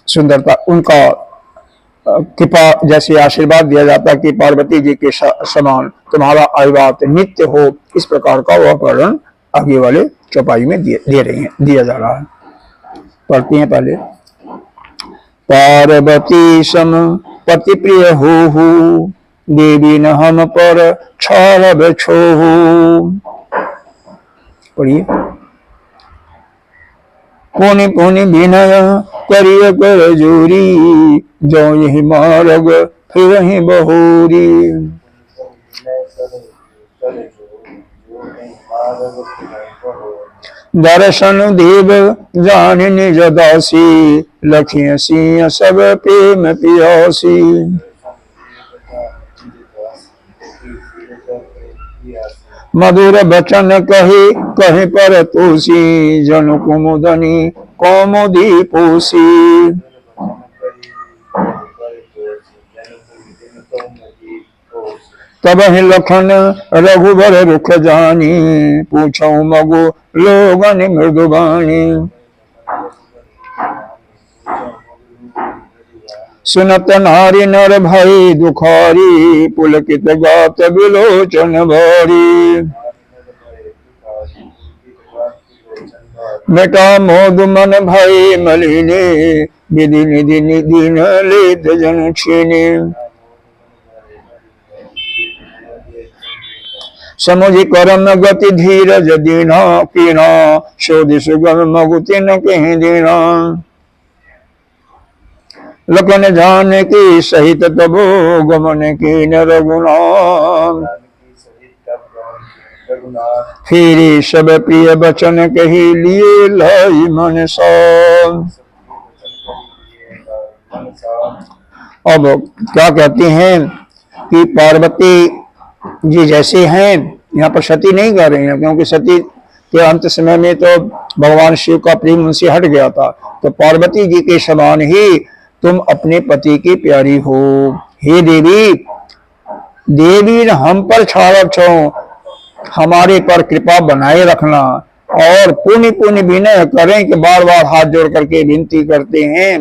सुंदरता, उनका कृपा जैसे आशीर्वाद दिया जाता है कि पार्वती जी के समान तुम्हारा आयुवात नित्य हो, इस प्रकार का वह वर्णन आगे वाले चौपाई में दे रही है, दिया जा रहा है। पढ़ते हैं पहले। पार्वती सम पति प्रिय हो, देवी न हम पर छारब छोहु। पढ़िए। पुनि पुनि विनय करिय कर जोरी, जो यही मार्ग फिर ही बहोरी। करे करे जो कहीं मार्ग तुम्हें कहो। दर्शन देव जान निज दासी लखिय सिंह सब प्रेम पियासी। मधुर बचन कहे कहे पर तोसी जन कुमुदनी कौमुदी पोसी। तब ही लखन रघुबर रुख जानी पूछो मगु लोगन मृदुबानी। सुनत नारी नर भई दुखारी पुलकित गात बिलोचन भारी। बेटा मोद मन भई मलिने विधि निधि निधि न लेत जन छीने। समुझ करम गति धीरज दीना कीना शोधि सुगम मगुति न कहीं दीना। लखन जान की सहित तबो गमन की न रघुनाथ। फिर सब प्रिय बचन कही लिए लाई मन सा। अब क्या कहते हैं कि पार्वती जी जैसे हैं, यहाँ पर सती नहीं कर रही हैं क्योंकि सती के अंत समय में तो भगवान शिव का प्रेम उनसे हट गया था। तो पार्वती जी के समान ही तुम अपने पति की प्यारी हो। हे देवी, देवी हम पर छाड़ छो, हमारे पर कृपा बनाए रखना। और पुण्य पुण्य विनय करें कि बार बार हाथ जोड़ करके विनती करते हैं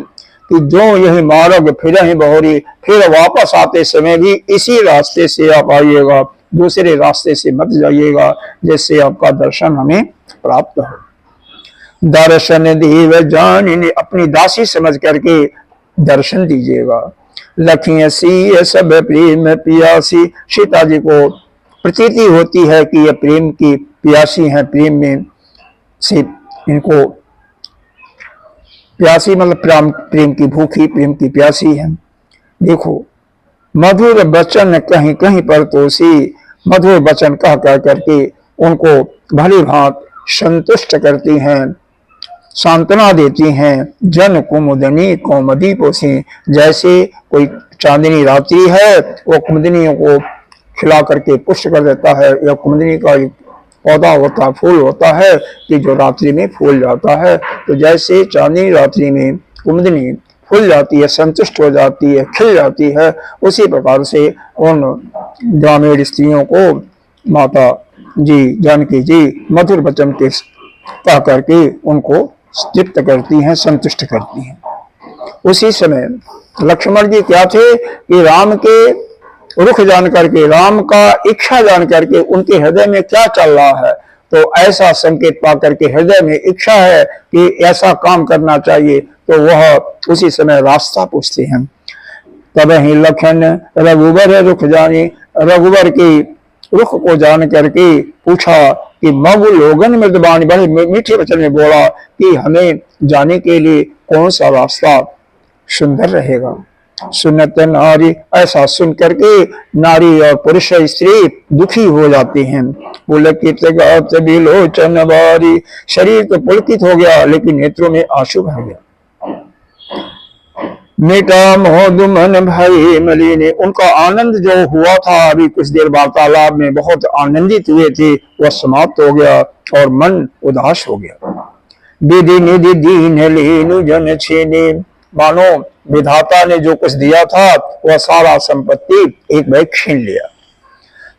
कि जो यही मार्ग फिर ही बहोरी, फिर वापस आते समय भी इसी रास्ते से आप आइएगा, दूसरे रास्ते से मत जाइएगा, जिससे आपका दर्शन हमें प्राप्त हो। दर्शन देव जान, अपनी दासी समझ करके दर्शन दीजिएगा। लखिय सी सब प्रेम पियासी, सीता जी को प्रतीति होती है कि ये प्रेम की प्यासी हैं, प्रेम में से इनको प्यासी मतलब प्रेम की भूखी, प्रेम की प्यासी है। देखो मधुर बचन कहीं कहीं पर तोसी, मधुर वचन कह कह करके उनको भली भांत संतुष्ट करती हैं, सांत्वना देती हैं। जन कुमुदनी कौमदी पोसी, जैसे कोई चांदनी रात्रि है वो कुमुदनियों को खिला करके पुष्ट कर देता है, या कुमुदनी का पौधा होता है, फूल होता है कि जो रात्रि में फूल जाता है। तो जैसे चांदनी रात्रि में कुमुदनी फूल जाती है, संतुष्ट हो जाती है, खिल जाती है, उसी प्रकार से उन ग्रामीण स्त्रियों को माता जी जानकी जी मधुर वचन के कह करके उनको तृप्त करती हैं, संतुष्ट करती हैं। उसी समय लक्ष्मण जी क्या थे कि राम के रुख जान करके, राम का इच्छा जान करके उनके हृदय में क्या चल रहा है, तो ऐसा संकेत पा करके हृदय में इच्छा है कि ऐसा काम करना चाहिए, तो वह उसी समय रास्ता पूछते हैं। तब ही लखन रघुबर रुख जाने, रघुबर की रुख को जान करके पूछा कि मगु लोगन मृदबानी, बड़े मीठे वचन में बोला कि हमें जाने के लिए कौन सा रास्ता सुंदर रहेगा। सुनत नारी, ऐसा सुन करके नारी और पुरुष स्त्री दुखी हो जाते हैं। पुलकित गात बिलोचन बारी, शरीर तो पुलकित हो गया लेकिन नेत्रों में आंसू भर गया। मिटा मोद मन भई मलिने, उनका आनंद जो हुआ था अभी कुछ देर वार्तालाप में बहुत आनंदित हुए थे, वह समाप्त हो गया और मन उदास हो गया। विधि निधि दीन लीनु जन छीने, मानो विधाता ने जो कुछ दिया था वह सारा संपत्ति एक बैग छीन लिया।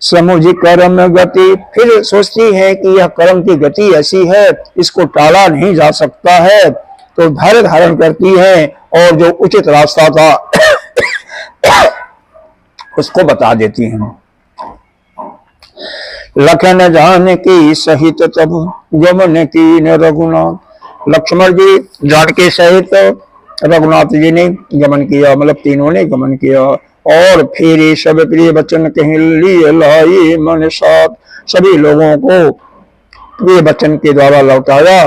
समुझ कर्म गति, फिर सोचती है कि यह कर्म की गति ऐसी है, इसको टाला नहीं जा सकता है, तो धैर्य धारण करती है और जो उचित रास्ता था उसको बता देती हैं। लखन जान की सहित तब गमन की न रघुनाथ, लक्ष्मण जी जानकी सहित रघुनाथ जी ने गमन किया, मतलब तीनों ने गमन किया। और फिर सब प्रिय वचन कहीं लिए लाई मन साथ, सभी लोगों को प्रिय वचन के द्वारा लौटाया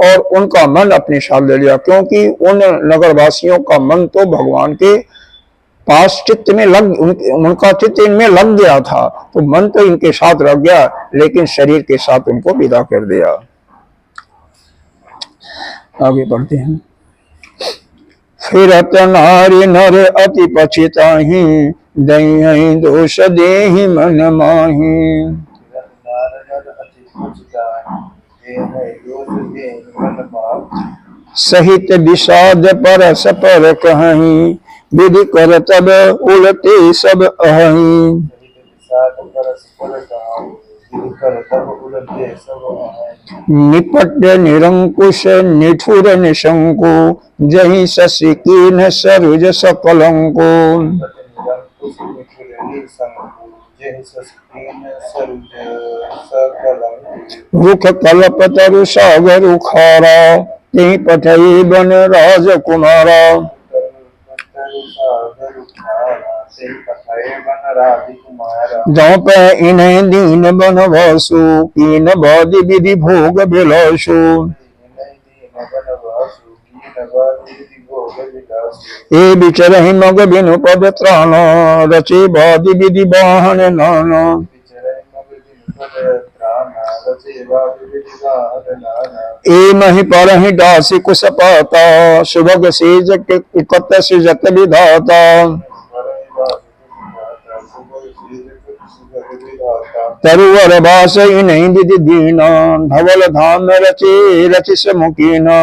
और उनका मन अपने साथ ले लिया, क्योंकि उन नगरवासियों का मन तो भगवान के पास चित्त में उनका चित्त इनमें लग गया था, तो मन तो इनके साथ रह गया, लेकिन शरीर के साथ उनको विदा कर दिया। आगे बढ़ते हैं। फिरत नारी नर अति पछिताहि, दई दोष देहि मन माहि। सहित विषाद परस पर कहीं, विधि कर तब उलटे सब अहि। निपट निरंकुश निठुर निशंको, जहि शशि कीन सरुज सकलंको। रुख कल्प तरु सागर उखारा, तेहि पठई बन राजकुमारा। जौ पे इन्हें दीन बनवासु, कीन बादि विधि भोग बिलासु। ए बिचरहि मग बिनु पद त्राण, रचे बादि विधि वाहन नाना। ए महि परहि दासी कुश पाता, सुभग सेज कत सृजत विधाता। तरुवर बास इन्हीं विधि दीना, धवल धाम रचे रचिस मुकीना।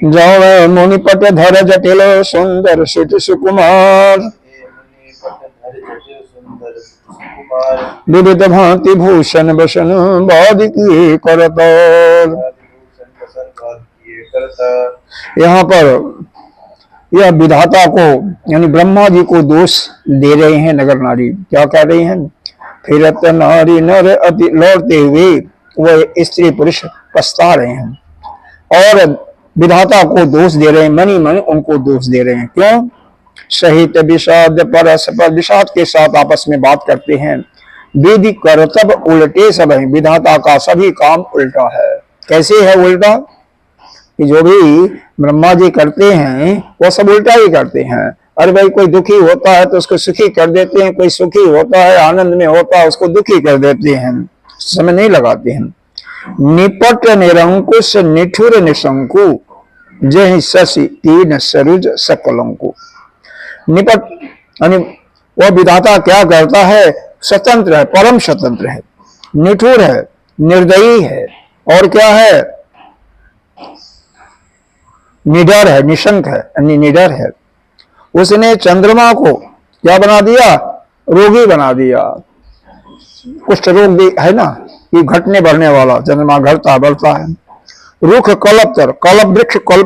जौ मुनिपट धर जटिल सुंदर सुत सुकुमार। विविध भांति भूषण बसन बाद किए करतार। यहाँ पर यह विधाता को यानी ब्रह्मा जी को दोष दे रहे हैं नगर नारी। क्या कह रहे हैं? फिरत नारी नर अति लौटते हुए वह स्त्री पुरुष पछता रहे हैं और विधाता को दोष दे रहे हैं, मनी मन उनको दोष दे रहे हैं। क्यों? सहित विषाद परस्पर, विषाद के साथ आपस में बात करते हैं। विधि करतब उल्टे सब है, विधाता का सभी काम उल्टा है। कैसे है उल्टा? कि जो भी ब्रह्मा जी करते हैं वो सब उल्टा ही करते हैं। अरे भाई कोई दुखी होता है तो उसको सुखी कर देते हैं, कोई सुखी होता है आनंद में होता है उसको दुखी कर देते हैं, समय नहीं लगाते हैं। निपट निरंकुश निठुर निशंकु, जय शशि तीन सरुज सकलंकु। निपट यानी वह विधाता क्या करता है? स्वतंत्र है, परम स्वतंत्र है, निठुर है, निर्दयी है, और क्या है? निडर है, निशंक है, निडर है। उसने चंद्रमा को क्या बना दिया? रोगी बना दिया। कुष्ठ रोग भी है ना, ये घटने बढ़ने वाला, चंद्रमा घटता बढ़ता है। रुख कल्पतर, कल्प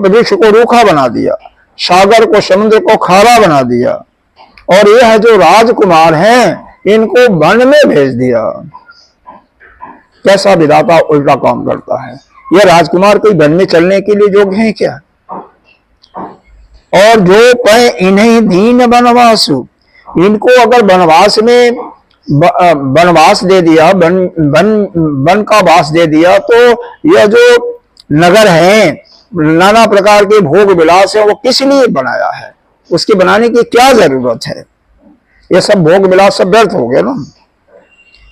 वृक्ष को रूखा बना दिया, सागर को समुद्र को खारा बना दिया, और यह जो राजकुमार हैं इनको वन में भेज दिया। कैसा विधाता उल्टा काम करता है। यह राजकुमार कोई वन में चलने के लिए योग्य है क्या? और जो पै इन्हें दीन बनवासु, इनको अगर वनवास में वनवास दे दिया, वन का वास दे दिया, तो यह जो नगर है, नाना प्रकार के भोग विलास है, वो किस लिए बनाया है? उसके बनाने की क्या जरूरत है? ये सब भोग विलास सब व्यर्थ हो गए ना।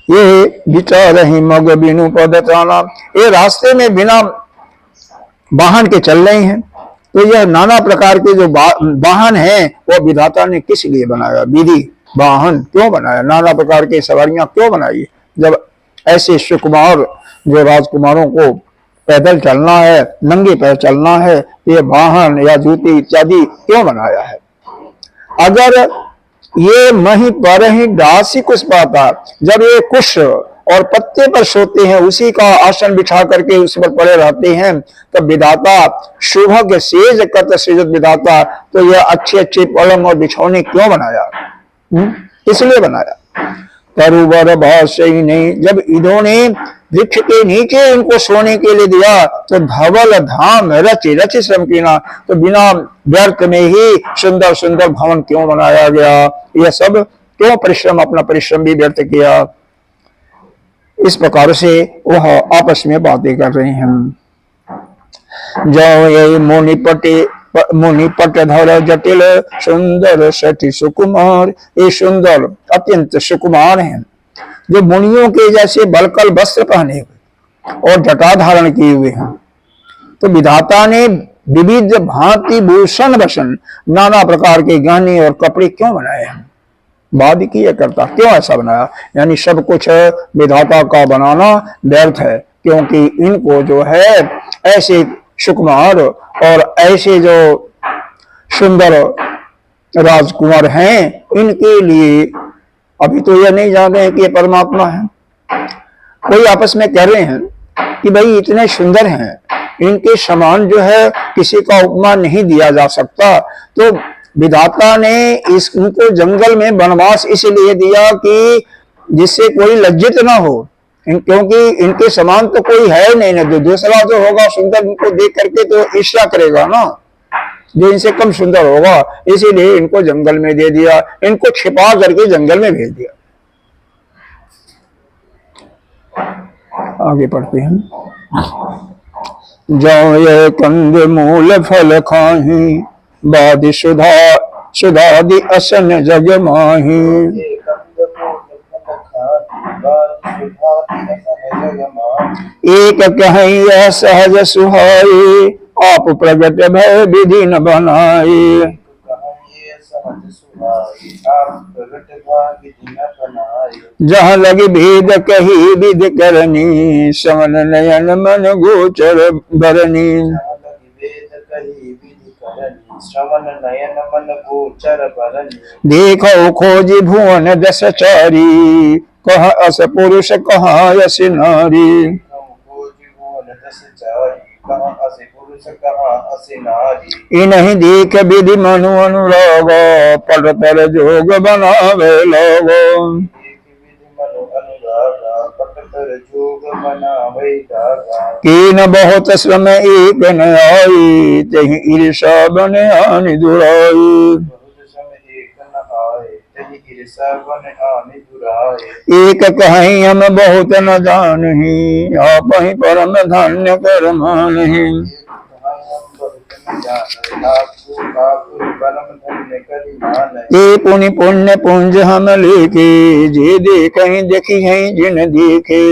ये विचार ही मग बिनु पद त्राणा, ये रास्ते में बिना वाहन के चल रहे हैं, तो यह नाना प्रकार के जो वाहन हैं वो विधाता ने किस लिए बनाया? विधि वाहन क्यों बनाया? नाना प्रकार की सवारियां क्यों बनाई? जब ऐसे सुकुमार जो राजकुमारों को पैदल चलना है, नंगे पैर चलना है, तो ये वाहन या जूते इत्यादि क्यों बनाया है? अगर ये मही पर ही दासी कुछ पाता, जब ये कुश और पत्ते पर सोते हैं, उसी का आसन बिछा करके उस पर पड़े रहते हैं, तब विधाता शुभग सेज कत सृजत विधाता, तो यह अच्छे अच्छे पलंग और बिछौने क्यों बनाया? इसलिए बनाया। तरुवर भाष ही नहीं, जब इन्होंने वृक्ष के नीचे इनको सोने के लिए दिया, तो धवल धाम रच रच श्रम कीना, तो बिना व्यर्थ में ही सुंदर सुंदर भवन क्यों बनाया गया? यह सब क्यों परिश्रम, अपना परिश्रम भी व्यर्थ किया? इस प्रकार से वह आपस में बातें कर रहे हैं। जो ये मुनिपट धर जटिल सुंदर सती सुकुमार। ये सुंदर अत्यंत सुकुमार हैं, जो मुनियों के जैसे बलकल वस्त्र पहने हुए और जटा धारण किए हुए हैं। तो विधाता ने विविध भांति भूषण वसन नाना प्रकार के गहने और कपड़े क्यों बनाए हैं? बाद किया करता क्यों ऐसा बनाया? यानी सब कुछ विधाता का बनाना व्यर्थ है, क्योंकि इनको जो है ऐसे सुकुमार और ऐसे जो सुंदर राजकुमार हैं, इनके लिए अभी तो यह नहीं जानते हैं कि ये परमात्मा है। कोई आपस में कह रहे हैं कि भाई इतने सुंदर हैं, इनके समान जो है किसी का उपमा नहीं दिया जा सकता। तो विधाता ने इनको जंगल में वनवास इसलिए दिया कि जिससे कोई लज्जित ना हो, क्योंकि इनके समान तो कोई है नहीं ना। जो दूसरा जो होगा सुंदर, इनको देख करके तो ईर्ष्या करेगा ना, जो इनसे कम सुंदर होगा। इसीलिए इनको जंगल में दे दिया, इनको छिपा करके जंगल में भेज दिया। आगे पढ़ते हैं। जो ये कंद मूल फल खाही, बाद सुधादि असन जग माही। एक कहिए सहज सुहाई, आप प्रगट भय विधि न बनाए। जहाँ लगी भेद कही विध करनी, श्रवण नयन मन गोचर भरनी। देखो खोजी भुवन दस चारी, कहा अस पुरुष कहा यस नारी। इन्हीं देख विधि मनु अनुराग, पर पर जोग बनावे लोगो। कीन बहुत श्रम एक न आई, तही ईर्षा बने आनि दुराई। एक कहीं हम बहुत न जानही, आप ही परम धन्य कर मानही। ये पुनि पुण्य पुंज हम लेके, जे देखें देखी हैं जिन देखे।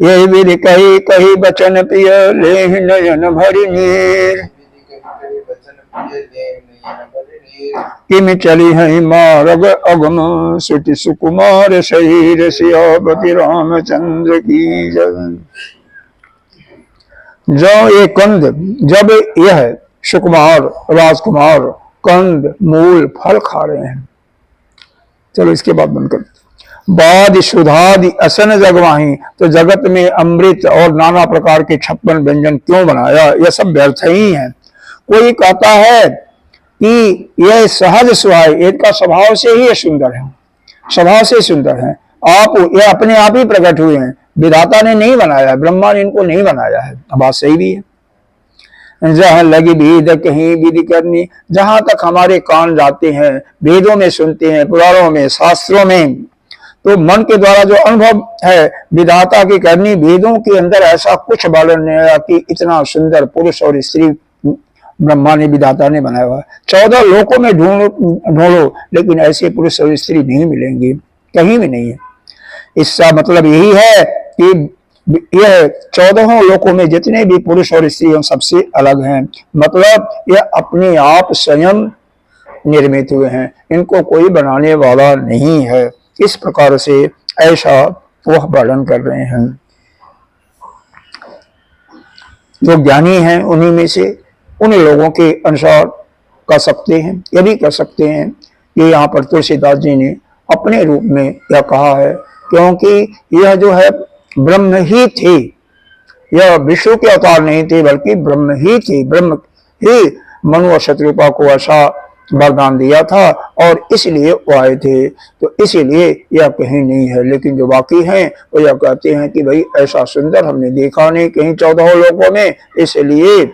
यही विधि कही कही बचन पिय, ले नयन भरि नीर। किम चली है मार्ग अगम, सुति सुकुमार शरीर, सियापति रामचंद्र की जय। जो ये कंद, जब यह सुकुमार राजकुमार कंद मूल फल खा रहे हैं, चलो इसके बाद बंद कर। बाद सुधादि असन जगवाही, तो जगत में अमृत और नाना प्रकार के 56 व्यंजन क्यों बनाया? यह सब व्यर्थ ही है। कोई कहता है कि यह सहज सुहाय, इनका स्वभाव से ही सुंदर है, स्वभाव से सुंदर है। यह अपने आप ही प्रकट हुए हैं, विधाता ने नहीं बनाया है, ब्रह्मा ने इनको नहीं बनाया है। बात सही भी है। जहाँ लगी भेद कहीं विधि करनी, जहां तक हमारे कान जाते हैं, वेदों में सुनते हैं, पुराणों में, शास्त्रों में, तो मन के द्वारा जो अनुभव है विधाता की करनी, वेदों के अंदर ऐसा कुछ वर्णन नहीं आया कि इतना सुंदर पुरुष और स्त्री ब्रह्मा ने विधाता ने बनाया हुआ। 14 लोकों में ढूंढो, लेकिन ऐसे पुरुष और स्त्री नहीं मिलेंगे, कहीं भी नहीं है। इसका मतलब यही है कि यह 14 लोकों में जितने भी पुरुष और स्त्री हैं सबसे अलग हैं। मतलब यह अपने आप स्वयं निर्मित हुए हैं, इनको कोई बनाने वाला नहीं है। इस प्रकार से ऐसा वह वर्णन कर रहे हैं। जो ज्ञानी हैं उन्हीं में से उन लोगों के अनुसार कर सकते हैं। यदि कर सकते हैं कि यहाँ पर तुलसीदास जी ने अपने रूप में यह कहा है, क्योंकि यह जो है ब्रह्म ही थे, यह विष्णु के अवतार नहीं थे, बल्कि ब्रह्म ही थे। ब्रह्म ही मनु और शत्रुपा को ऐसा वरदान दिया था और इसलिए वो आए थे। तो इसीलिए यह कहीं नहीं है, लेकिन जो बाकी हैं वो यह कहते हैं कि भाई ऐसा सुंदर हमने देखा नहीं कहीं 14 लोगों में, इसलिए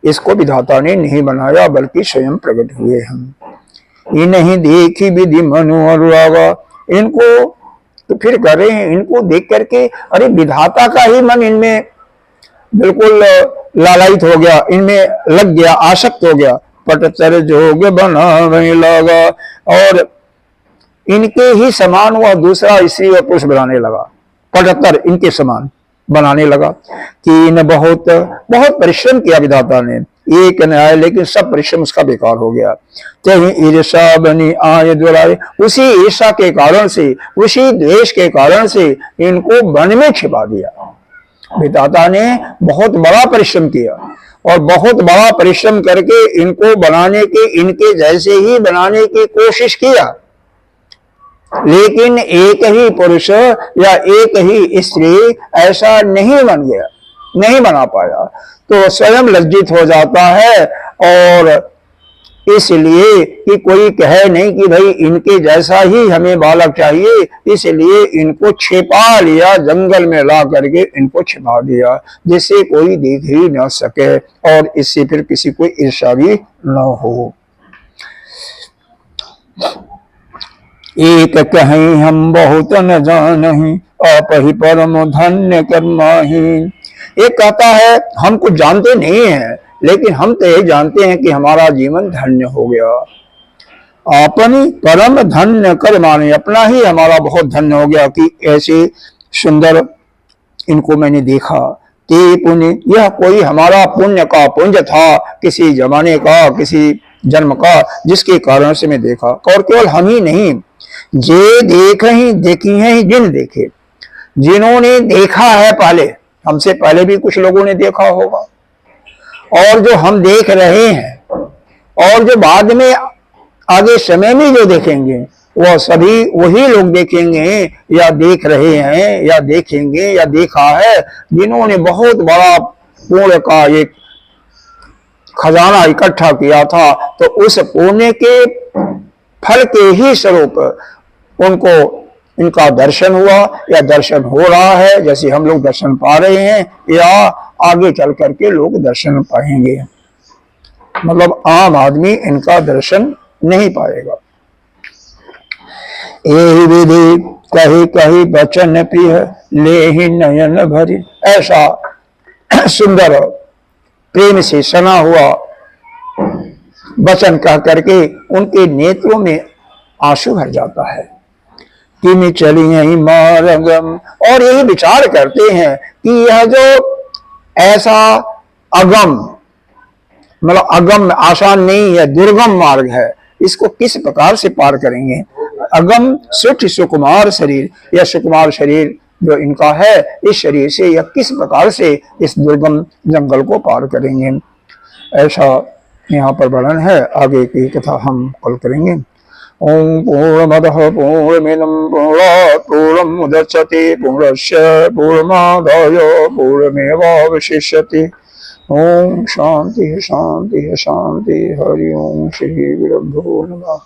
इसको विधाता ने नहीं बनाया, बल्कि स्वयं प्रकट हुए हम। ये नहीं देखी विधि मनु अनुरागा, इनको तो फिर कर रहे हैं। इनको देख करके अरे विधाता का ही मन इनमें बिल्कुल लालायित हो गया, इनमें लग गया, आसक्त हो गया। पटतर जोग बनाने लगा और इनके ही समान वह दूसरा स्त्री और पुरुष बनाने लगा, पटतर इनके समान बनाने लगा। कि इन बहुत बहुत परिश्रम किया विधाता ने, एक न्याय, लेकिन सब परिश्रम उसका बेकार हो गया। कहीं ईर्षा बनी आय दुराए, उसी ईर्षा के कारण से, उसी द्वेष के कारण से इनको वन में छिपा दिया। विधाता ने बहुत बड़ा परिश्रम किया और बहुत बड़ा परिश्रम करके इनको बनाने के, इनके जैसे ही बनाने की कोशिश किया, लेकिन एक ही पुरुष या एक ही स्त्री ऐसा नहीं बन गया, नहीं बना पाया। तो स्वयं लज्जित हो जाता है और इसलिए कि कोई कहे नहीं कि भाई इनके जैसा ही हमें बालक चाहिए, इसलिए इनको छिपा लिया, जंगल में ला करके इनको छिपा दिया, जिससे कोई देख ही न सके और इससे फिर किसी को ईर्ष्या भी न हो। एक कहीं हम बहुत न जानहि, आप ही परम धन्य कर्माहि। एक कहता है हम कुछ जानते नहीं हैं, लेकिन हम तो ये जानते हैं कि हमारा जीवन धन्य हो गया। अपनी परम धन्य कर माने, अपना ही हमारा बहुत धन्य हो गया कि ऐसे सुंदर इनको मैंने देखा। ते पुण्य, यह कोई हमारा पुण्य का पुंज था, किसी जमाने का, किसी जन्म का, जिसके कारण से मैं देखा। और केवल हम ही नहीं, जे देख ही देखी है जिन देखे, जिन्होंने देखा है पहले, हमसे पहले भी कुछ लोगों ने देखा होगा, और जो हम देख रहे हैं, और जो बाद में आगे समय में जो देखेंगे, वह सभी वही लोग देखेंगे या देख रहे हैं या देखेंगे या देखा है, जिन्होंने बहुत बड़ा पुण्य का एक खजाना इकट्ठा किया था। तो उस पुण्य के फल के ही स्वरूप उनको इनका दर्शन हुआ या दर्शन हो रहा है, जैसे हम लोग दर्शन पा रहे हैं या आगे चल करके लोग दर्शन पाएंगे। मतलब आम आदमी इनका दर्शन नहीं पाएगा। यही विधि कही कही बचन प्रिय, ले ही नयन भरी। ऐसा सुंदर प्रेम से सना हुआ वचन कह करके उनके नेत्रों में आंसू भर जाता है। कि मैं चली यही मार्गम, और यही विचार करते हैं कि यह जो ऐसा अगम, मतलब अगम आसान नहीं है, दुर्गम मार्ग है, इसको किस प्रकार से पार करेंगे। अगम सुठ सुकुमार शरीर, यह सुकुमार शरीर जो इनका है, इस शरीर से यह किस प्रकार से इस दुर्गम जंगल को पार करेंगे। ऐसा यहाँ पर वर्णन है। आगे की कथा हम कल करेंगे। ओम पूर्णमदः पूर्णमिदं पूर्णात् पूर्णमुदच्यते पूर्णस्य पूर्णमादाय पूर्णमेवावशिष्यते। ओम शांति शांति शांति। हरि ओम श्री गुरुभ्यो नमः।